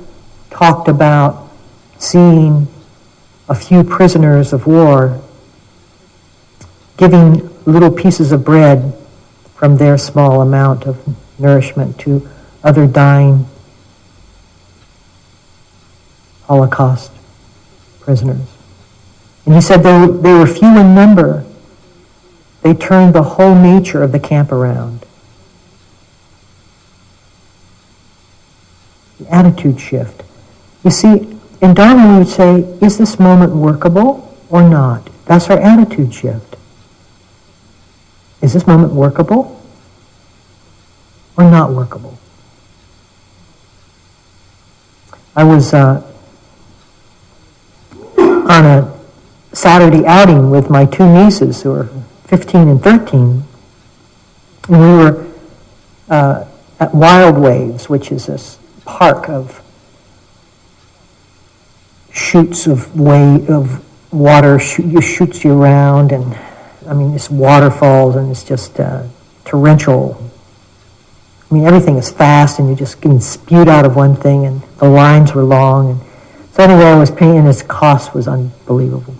talked about seeing a few prisoners of war giving little pieces of bread from their small amount of nourishment to other dying Holocaust prisoners. And he said they were few in number. They turned the whole nature of the camp around. The attitude shift. You see, in Dharma we would say, is this moment workable or not? That's our attitude shift. Is this moment workable or not workable? I was on a Saturday outing with my two nieces who are 15 and 13. And we were at Wild Waves, which is this park of shoots of water, shoots you around, and I mean, it's waterfalls, and it's just torrential. I mean, everything is fast, and you're just getting spewed out of one thing, and the lines were long. And so anyway, I was paying, and its cost was unbelievable.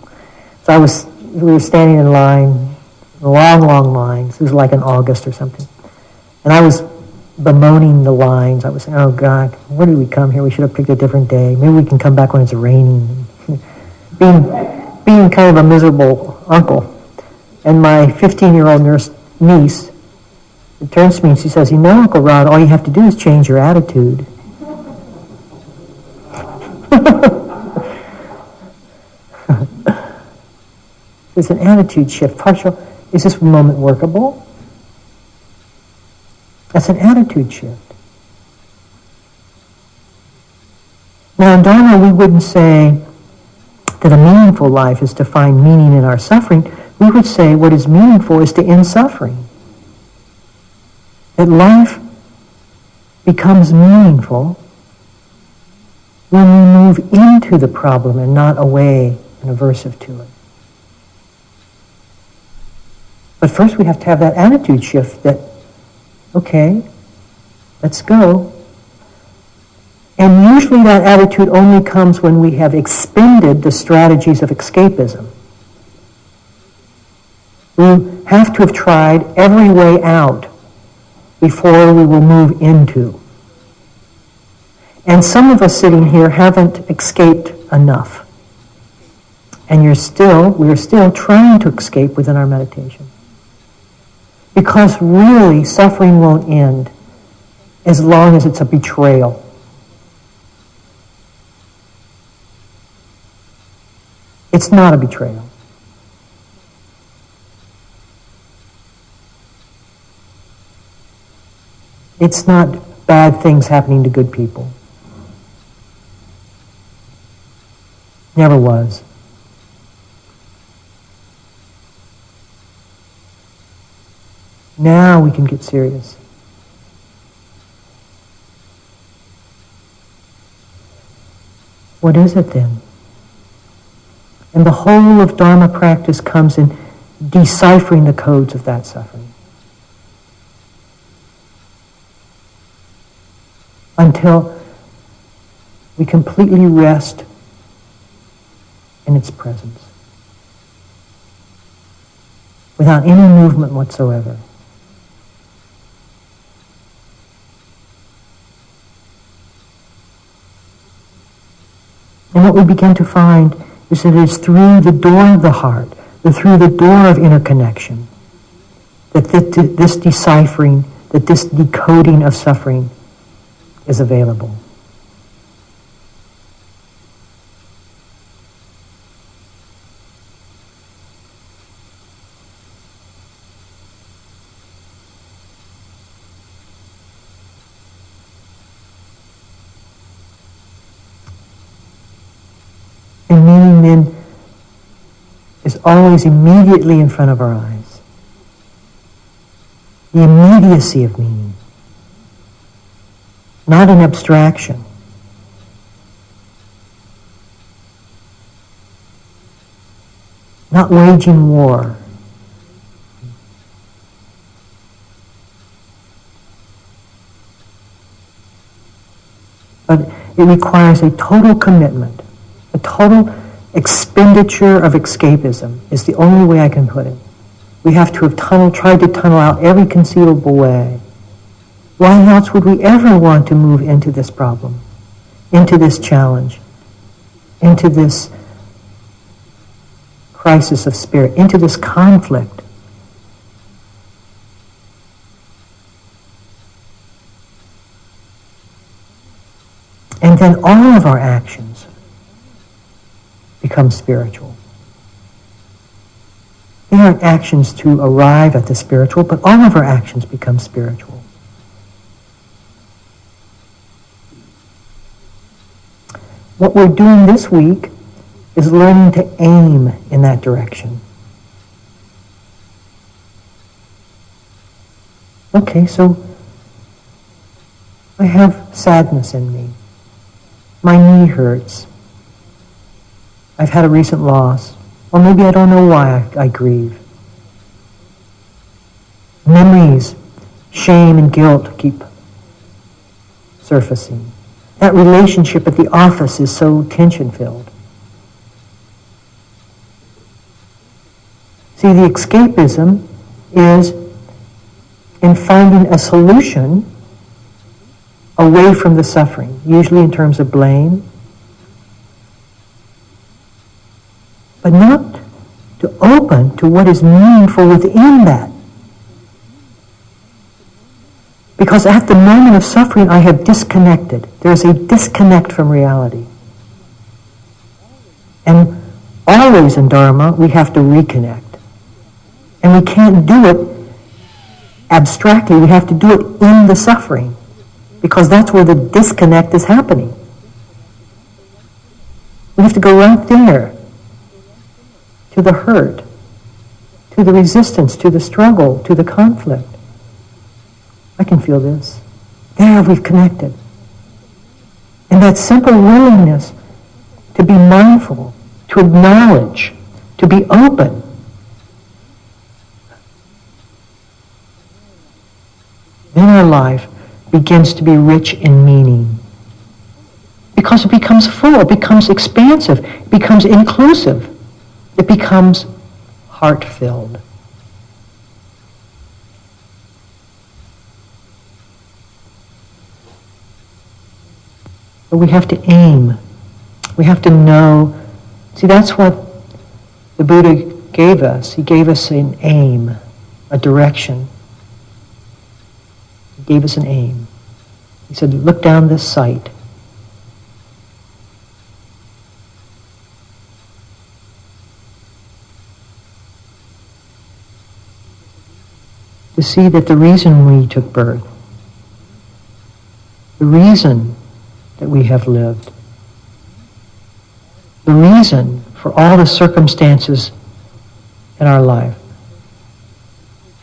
So we were standing in line, long lines. It was like in August or something. And I was bemoaning the lines. I was saying, oh God, where did we come here? We should have picked a different day. Maybe we can come back when it's raining. Being kind of a miserable uncle. And my 15-year-old niece turns to me and she says, you know, Uncle Rod, all you have to do is change your attitude. There's an attitude shift. Partial. Is this moment workable? That's an attitude shift. Now in Dharma, we wouldn't say that a meaningful life is to find meaning in our suffering. We would say what is meaningful is to end suffering. That life becomes meaningful when we move into the problem and not away and aversive to it. But first we have to have that attitude shift that, okay, let's go. And usually that attitude only comes when we have expended the strategies of escapism. We have to have tried every way out before we will move into. And some of us sitting here haven't escaped enough. And we're still trying to escape within our meditation. Because really, suffering won't end as long as it's a betrayal. It's not a betrayal. It's not bad things happening to good people. Never was. Now we can get serious. What is it then? And the whole of Dharma practice comes in deciphering the codes of that suffering. Until we completely rest in its presence. Without any movement whatsoever. And what we begin to find is that it's through the door of the heart, through the door of interconnection, that this deciphering, that this decoding of suffering is available. And meaning then is always immediately in front of our eyes. The immediacy of meaning. Not an abstraction. Not waging war. But it requires a total commitment. A total expenditure of escapism is the only way I can put it. We have to have tried to tunnel out every conceivable way. Why else would we ever want to move into this problem, into this challenge, into this crisis of spirit, into this conflict? And then all of our actions become spiritual. They aren't actions to arrive at the spiritual, but all of our actions become spiritual. What we're doing this week is learning to aim in that direction. Okay, so I have sadness in me. My knee hurts. I've had a recent loss. Or maybe I don't know why I grieve. Memories, shame and guilt keep surfacing. That relationship at the office is so tension-filled. See, the escapism is in finding a solution away from the suffering, usually in terms of blame, but not to open to what is meaningful within that. Because at the moment of suffering, I have disconnected. There's a disconnect from reality. And always in Dharma, we have to reconnect. And we can't do it abstractly. We have to do it in the suffering, because that's where the disconnect is happening. We have to go right there, to the hurt, to the resistance, to the struggle, to the conflict. I can feel this. There, we've connected. And that simple willingness to be mindful, to acknowledge, to be open, then our life begins to be rich in meaning. Because it becomes full, it becomes expansive, it becomes inclusive, it becomes heart-filled. But we have to aim. We have to know. See, that's what the Buddha gave us. He gave us an aim, a direction. He gave us an aim. He said, look down this sight. To see that the reason we took birth, the reason that we have lived, the reason for all the circumstances in our life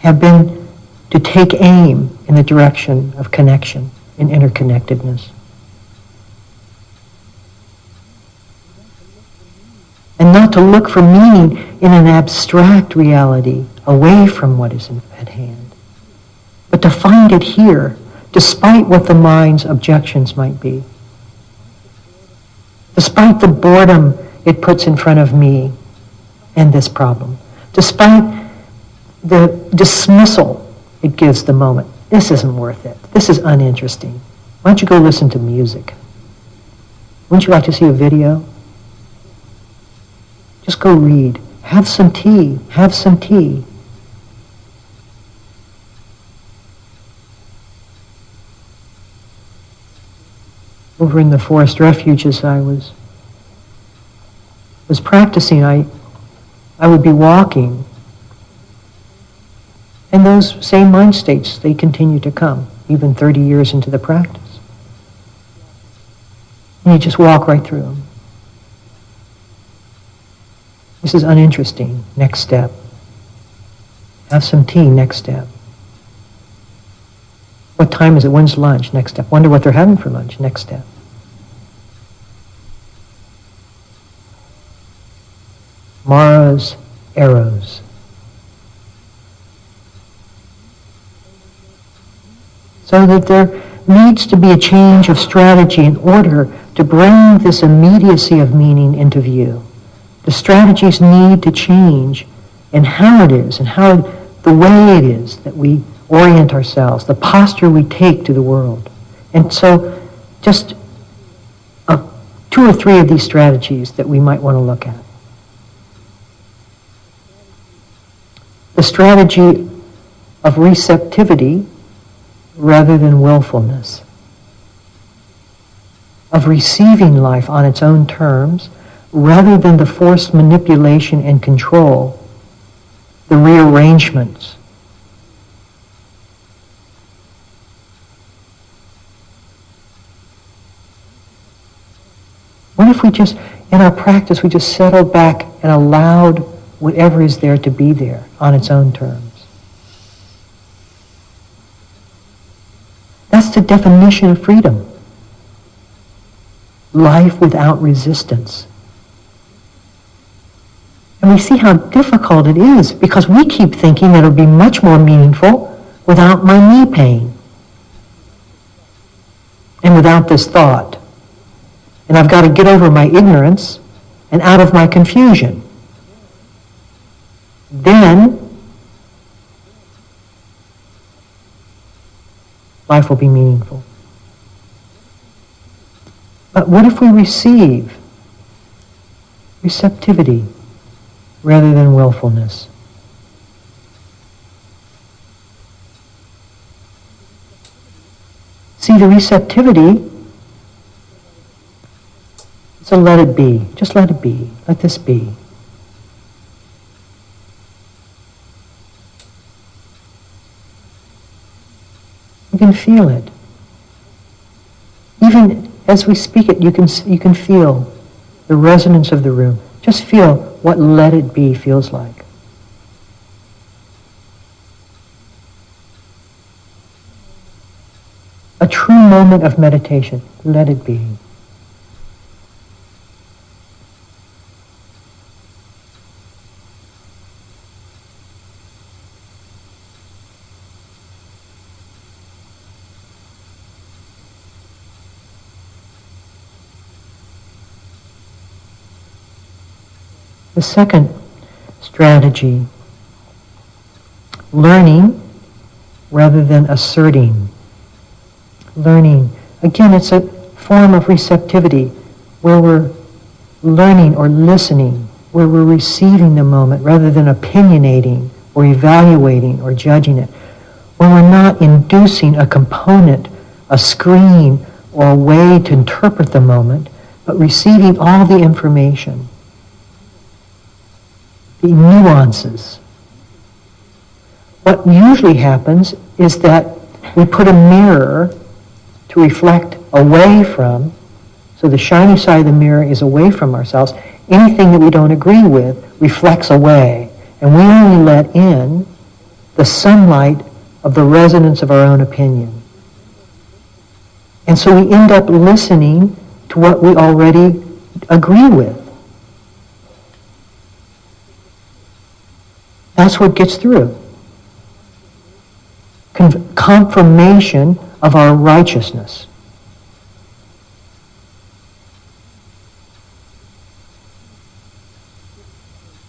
have been to take aim in the direction of connection and interconnectedness. And not to look for meaning in an abstract reality away from what is at hand, but to find it here, despite what the mind's objections might be. Despite the boredom it puts in front of me and this problem. Despite the dismissal it gives the moment. This isn't worth it. This is uninteresting. Why don't you go listen to music? Wouldn't you like to see a video? Just go read. Have some tea. Have some tea. Over in the forest refuges I was practicing, I would be walking, and those same mind states, they continue to come, even 30 years into the practice. And you just walk right through them. This is uninteresting. Next step. Have some tea. Next step. What time is it? When's lunch? Next step. Wonder what they're having for lunch. Next step. Mara's arrows. So that there needs to be a change of strategy in order to bring this immediacy of meaning into view. The strategies need to change in how it is and how the way it is that we orient ourselves, the posture we take to the world. And so just 2 or 3 of these strategies that we might want to look at. The strategy of receptivity rather than willfulness, of receiving life on its own terms rather than the forced manipulation and control, the rearrangements. What if we just in our practice, we just settled back and allowed whatever is there to be there on its own terms. That's the definition of freedom. Life without resistance. And we see how difficult it is because we keep thinking that it would be much more meaningful without my knee pain and without this thought. And I've got to get over my ignorance and out of my confusion. Then life will be meaningful. But what if we receive receptivity rather than willfulness? See, the receptivity, so let it be. Just let it be. Let this be. You can feel it. Even as we speak it, you can feel the resonance of the room. Just feel what let it be feels like. A true moment of meditation. Let it be. The second strategy, learning rather than asserting. Learning. Again, it's a form of receptivity where we're learning or listening, where we're receiving the moment rather than opinionating or evaluating or judging it. When we're not inducing a component, a screen, or a way to interpret the moment, but receiving all the information. The nuances. What usually happens is that we put a mirror to reflect away from, so the shiny side of the mirror is away from ourselves. Anything that we don't agree with reflects away, and we only let in the sunlight of the resonance of our own opinion. And so we end up listening to what we already agree with. That's what gets through. Confirmation of our righteousness.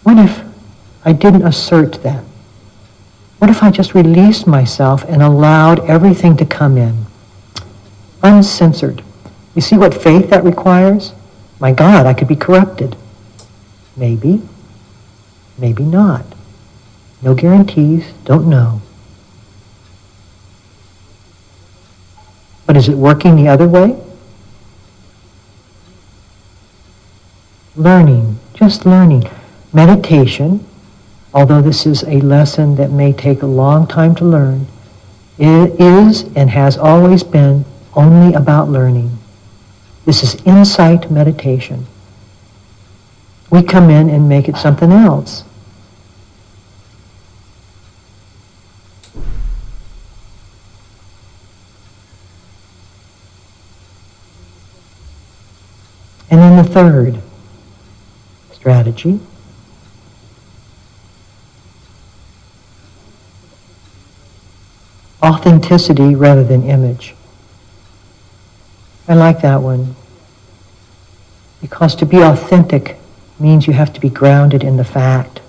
What if I didn't assert that? What if I just released myself and allowed everything to come in? Uncensored. You see what faith that requires? My God, I could be corrupted. Maybe. Maybe not. No guarantees, don't know. But is it working the other way? Learning, just learning. Meditation, although this is a lesson that may take a long time to learn, it is and has always been only about learning. This is insight meditation. We come in and make it something else. And then the third strategy, authenticity rather than image. I like that one because to be authentic means you have to be grounded in the fact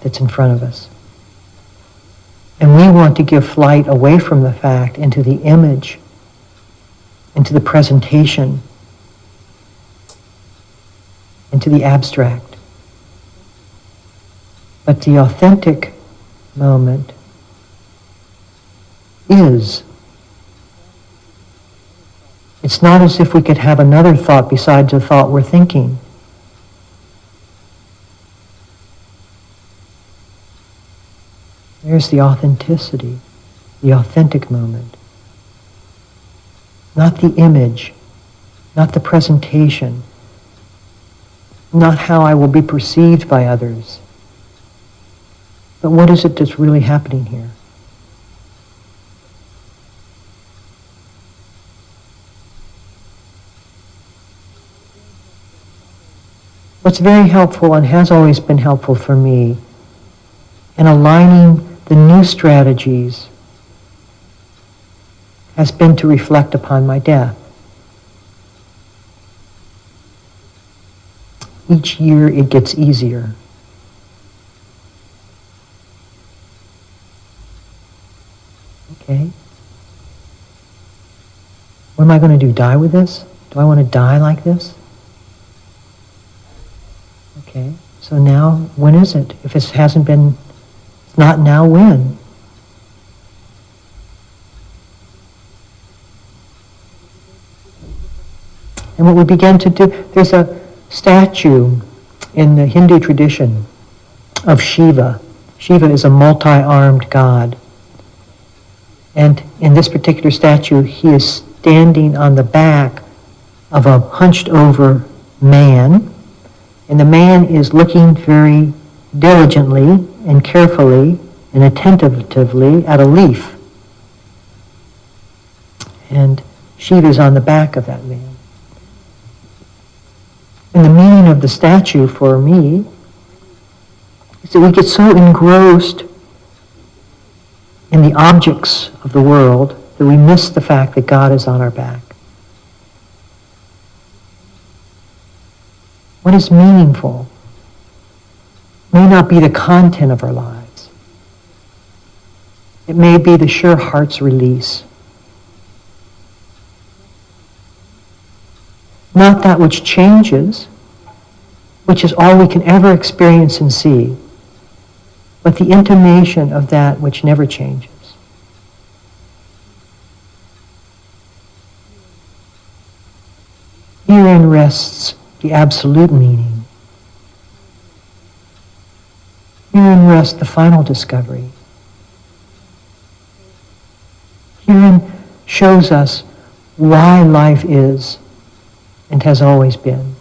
that's in front of us. And we want to give flight away from the fact into the image, into the presentation, into the abstract. But the authentic moment is. It's not as if we could have another thought besides the thought we're thinking. There's the authenticity, the authentic moment. Not the image, not the presentation, not how I will be perceived by others, but what is it that's really happening here? What's very helpful and has always been helpful for me in aligning the new strategies has been to reflect upon my death. Each year it gets easier. Okay. What am I going to do? Die with this? Do I want to die like this? Okay. So now, when is it? If it hasn't been, it's not now, when? And what we begin to do, there's a statue in the Hindu tradition of Shiva. Shiva is a multi-armed god. And in this particular statue, he is standing on the back of a hunched over man. And the man is looking very diligently and carefully and attentively at a leaf. And Shiva is on the back of that man. And the meaning of the statue for me is that we get so engrossed in the objects of the world that we miss the fact that God is on our back. What is meaningful may not be the content of our lives. It may be the sure heart's release. Not that which changes, which is all we can ever experience and see, but the intimation of that which never changes. Herein rests the absolute meaning. Herein rests the final discovery. Herein shows us why life is and has always been.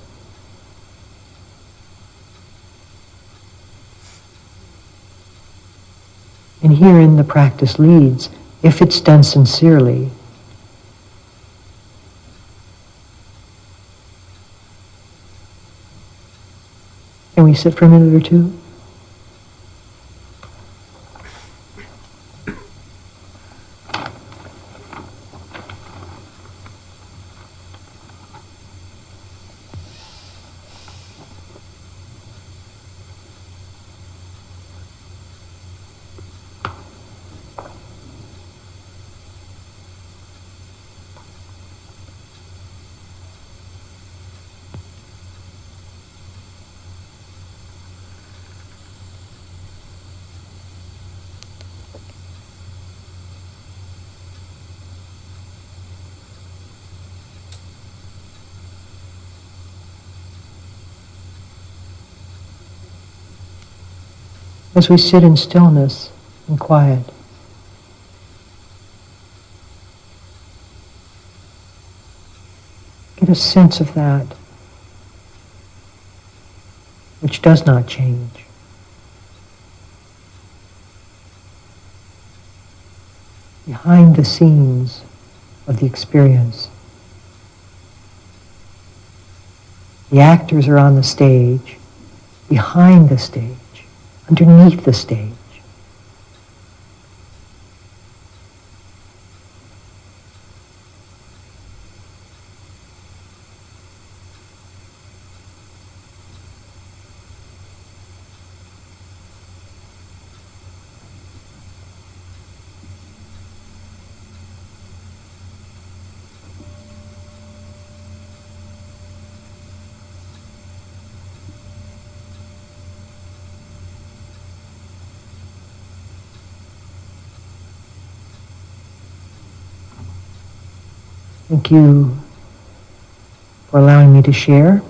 And herein the practice leads, if it's done sincerely. Can we sit for a minute or two? As we sit in stillness and quiet, get a sense of that which does not change. Behind the scenes of the experience. The actors are on the stage, behind the stage, underneath the stage. Thank you for allowing me to share.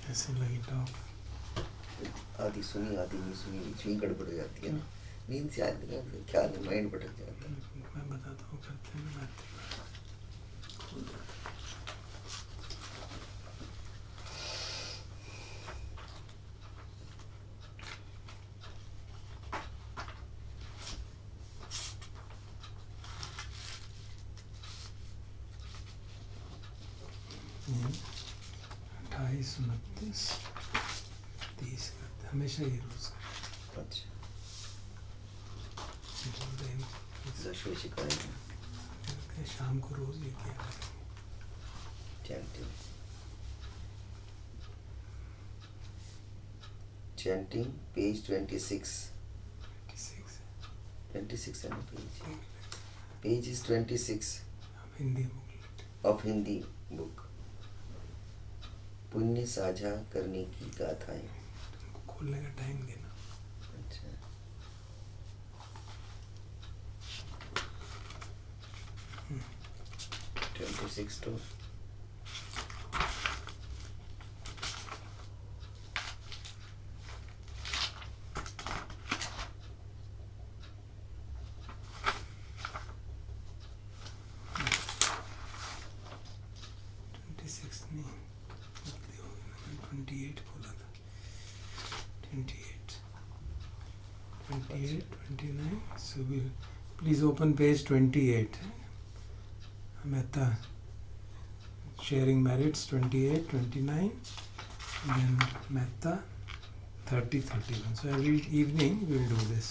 कैसे लगी talk? आधी सुनी आधी नहीं सुनी, बीच में गड़बड़ हो जाती है ना, नींद से आती है, फिर ख्याल में माइंड भटक जाता है। मैं बताता हूँ करते हैं ना मैत्री। ये 28, 29, 30 करते हैं, हमेशा ये रोज करते अच्छा, हैं। बोल रहे हैं 10वें शिकायत कि शाम को रोज ये किया करें। चैंटिंग पेज 26 किसी से 26 है ना पेज इज 26 अब Hindi book of Hindi book. पुण्य साझा करने की गाथाएं। खोलने का टाइम देना। अच्छा, हम्म। 26 to 26 नहीं, 28 खोला था। 28, 29. So we'll please open page 28. Metta sharing merits 28, 29, then Metta 30, 31. So every evening we'll do this.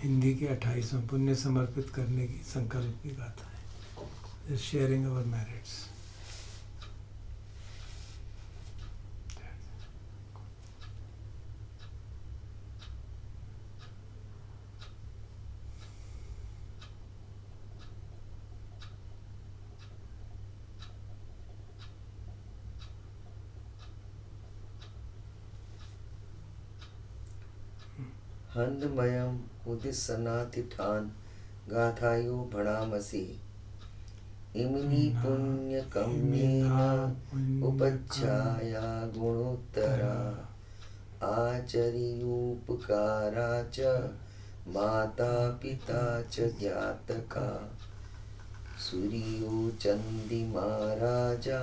Hindi के 28वां पुण्य समर्पित करने की संकल्प की गाथा है। Just sharing our merits. हंदमयम उदिसनाति ठान गाथायो भणामसि इमिनी पुण्य कम्येन उपच्छाया गुणोत्तरा आचर्योपकारा च माता पिता च ज्ञातका सूर्यो चंदिमा राजा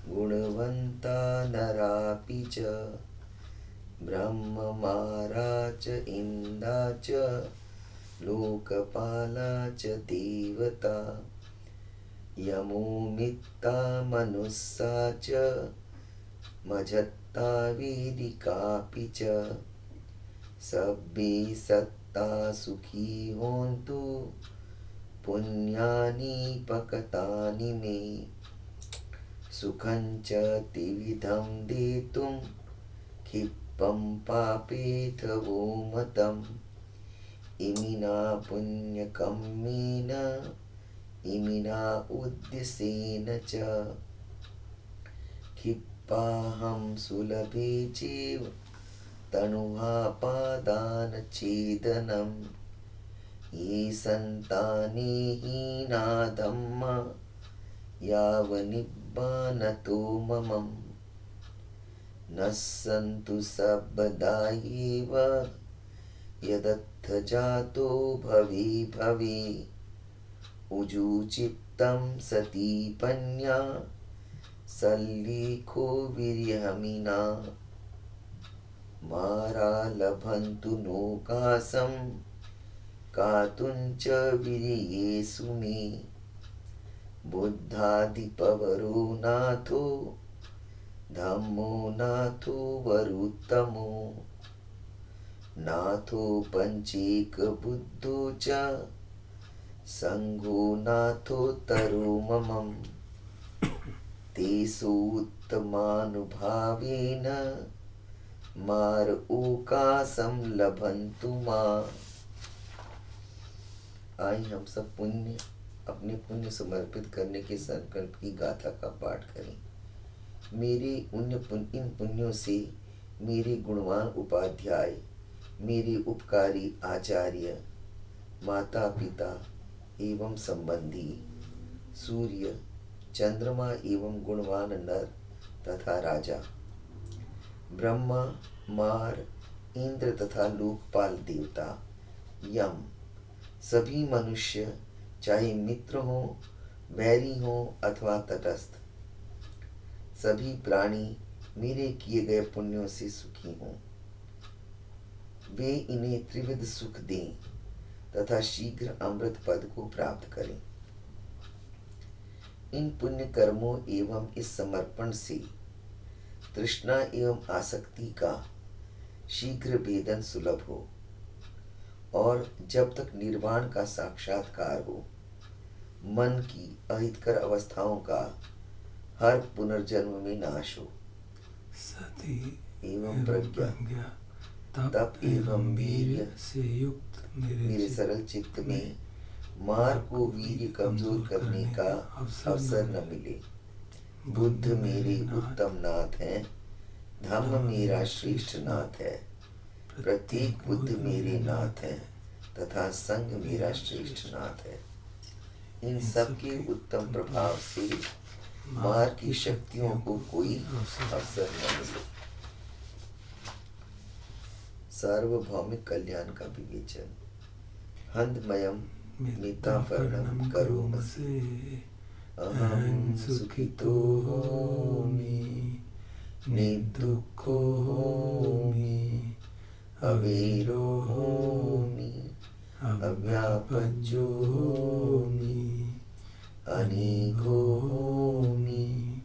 गुणवंता नरापि च ब्रह्ममारा च इंदा च लोकपाला च देवता यमो मित्ता मनुस्सा च मझत्ता वेदिकापि च सब्बे सत्ता सुखी होन्तु पुण्यानि पकतानि मे सुखं च त्रिविधं देतुं क्षिप्पं पापेथवो मतम् इमिना पुण्यकम्मेन इमिना उद्दिसेन च क्षिप्पाहं सुलभे चैव तनुहा पादानच्छेदनम् ये सन्ताने हीना धम्मा यावनिब्बानतो ममम् न सन्तु सबदायैव यदत्थ जातो भवे भवे उजूचित्तं सतीपन्या सल्लेखो विर्यमिना मारा लभन्तु नोकासं कातुञ्च विर्येषु मे बुद्धादिपवरो नाथो धम्मो नाथो वरुत्तमो नाथो पंचेक बुद्धो च संघो नाथोत्तरो ममम् तेषूत्तमानुभावेन मार ओकासं लभन्तु मा। आइए हम सब अपने पुण्य समर्पित करने के संकल्प की गाथा का पाठ करें। मेरे इन पुण्यों से मेरे गुणवान उपाध्याय, मेरे उपकारी आचार्य, माता पिता एवं संबंधी, सूर्य, चंद्रमा एवं गुणवान नर तथा राजा, ब्रह्मा, मार, इंद्र तथा लोकपाल देवता, यम, सभी मनुष्य, चाहे मित्र हो, वैरी हो अथवा तटस्थ, सभी प्राणी मेरे किए गए पुण्यों से सुखी हों। वे इन्हें त्रिविध सुख दें तथा शीघ्र अमृत पद को प्राप्त करें। इन पुण्य कर्मों एवं इस समर्पण से तृष्णा एवं आसक्ति का शीघ्र भेदन सुलभ हो और जब तक निर्वाण का साक्षात्कार हो, मन की अहितकर अवस्थाओं का हर पुनर्जन्म में नाश हो। सती एवं प्रज्ञा, तप एवं वीर्य से युक्त मेरे सरल चित्त में मार को वीर्य कमजोर करने का अवसर न मिले। बुद्ध मेरे उत्तम नाथ हैं, धम्म मेरा श्रेष्ठ नाथ है, प्रत्येक बुद्ध मेरे नाथ हैं तथा संग मेरा श्रेष्ठ नाथ है। इन सब के उत्तम प्रभाव से मार की शक्तियों को कोई अवसर न मिले। सार्वभौमिक कल्याण का विवेचन। हंदमयम मिताफरणम करोमसि, अहं सुखितो होमि, निर्दुःखो होमि, अवेरो होमि, अव्यापज्यो होमि, अनेको होमि,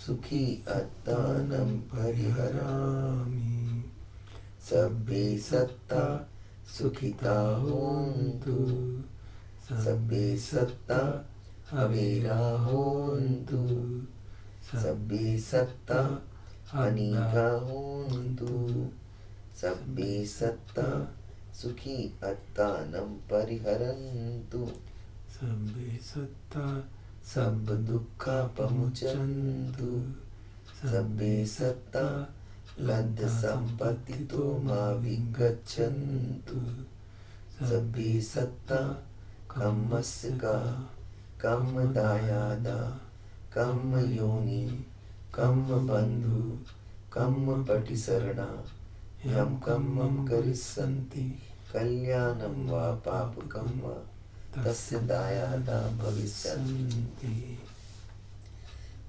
सुखी अत्तानं परिहरामि। सब्बे सत्ता सुखिता होन्तु, सब्बे सत्ता अवेरा होन्तु, सब्बे सत्ता अनीका होन्तु, सब्बे सत्ता सुखी अत्तानं परिहरन्तु। सब्बे सत्ता सब दुःखापमुचन्तु, सब्बे सत्ता लब्ध संपत्तितो मा विगच्छन्तु, सब्बे सत्ता कम्मस्य का कम्म दायादा, कम्म योनि, कम्म बन्धु, कम्म पटिसरणा, यं कम्मं करिष्यन्ति कल्याणं वा पापकं वा तस्य दायादा भविष्यन्ति।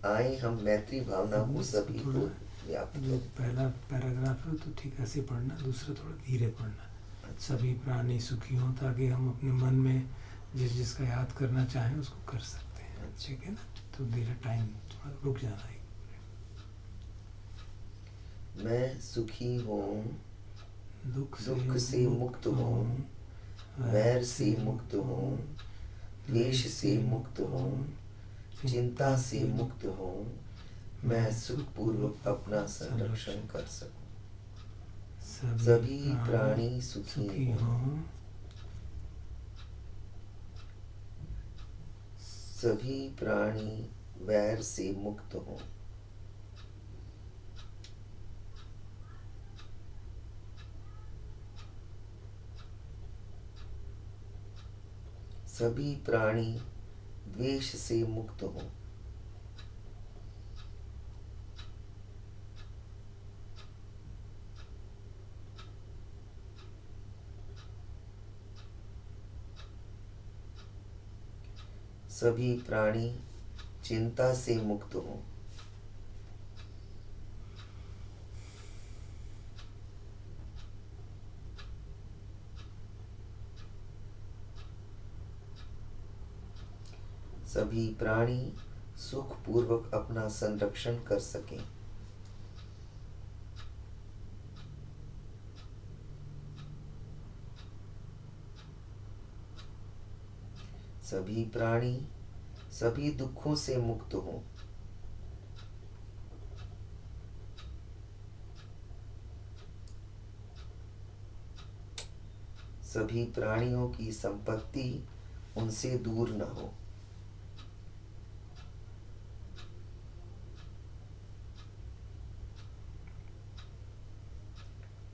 आए हम मैत्री भावना को सभी को व्याप्त जो पहला पैराग्राफ है तो ठीक ऐसे पढ़ना, दूसरा थोड़ा धीरे पढ़ना। सभी प्राणी सुखी हों ताकि हम अपने मन में जिसका याद करना चाहें उसको कर सकते हैं। ठीक है ना? तो धीरे टाइम थोड़ा रुक जाना है। मैं सुखी हूँ, दुख से मुक्त हूँ, वैर से मुक्त हूँ, द्वेष से मुक्त हूँ, चिंता से मुक्त हूँ, मैं सुखपूर्वक अपना संरक्षण कर सकूं। सभी प्राणी सुखी हों, सभी प्राणी वैर से मुक्त हों, सभी प्राणी द्वेष से मुक्त हों, सभी प्राणी चिंता से मुक्त हों, सभी प्राणी सुखपूर्वक अपना संरक्षण कर सकें। सभी प्राणी सभी दुखों से मुक्त हों, सभी प्राणियों की संपत्ति उनसे दूर न हो,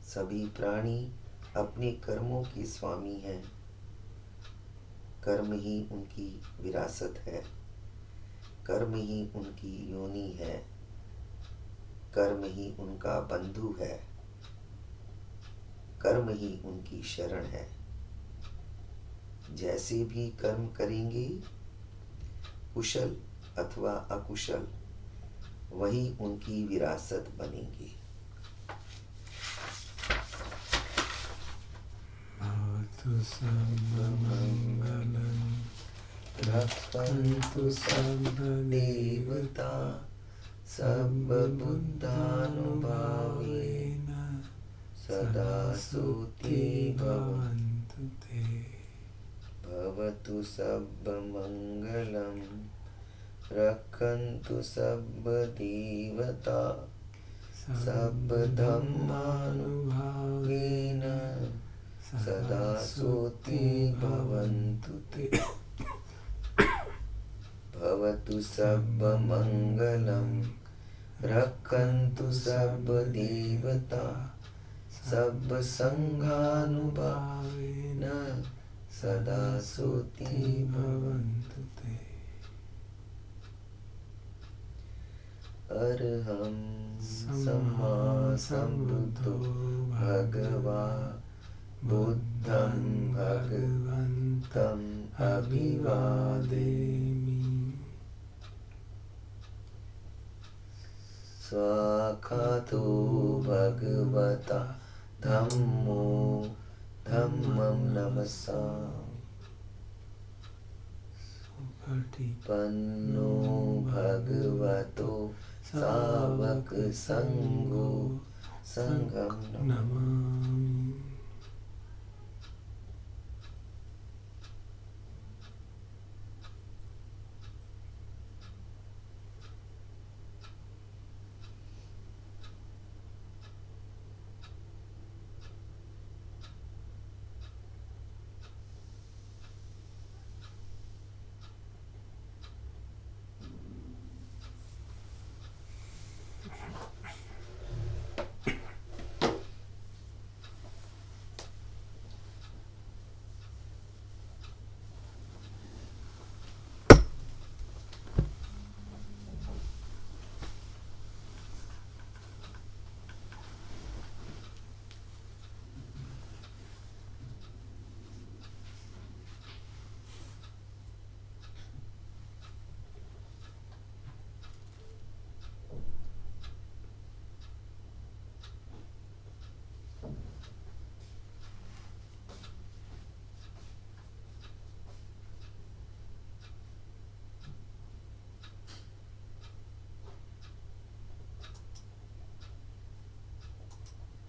सभी प्राणी अपने कर्मों के स्वामी हैं, कर्म ही उनकी विरासत है, कर्म ही उनकी योनि है, कर्म ही उनका बंधु है, कर्म ही उनकी शरण है। जैसे भी कर्म करेंगे, कुशल अथवा अकुशल, वही उनकी विरासत बनेंगे। भवतु सर्वमङ्गलं रक्षन्तु सर्वदेवता सर्वबुद्धानुभावेन सदा सुखी भवन्तु ते। भवतु सर्वमङ्गलं रक्षन्तु सर्वदेवता सर्वधर्मानुभावेन सदा सुखी भवन्तु ते। भवतु सर्वमङ्गलं रक्षन्तु सर्वदेवता सर्वसङ्घानुभावेन सदा सुखी भवन्तु ते। अरहं सम्मा सम्बुद्धो भगवा बुद्धं भगवन्तम् अभिवादेमि। स्वाखातो भगवता धम्मो धम्मं नमस्सामि। पन्नो भगवतो सावक संघो संघं नमामि।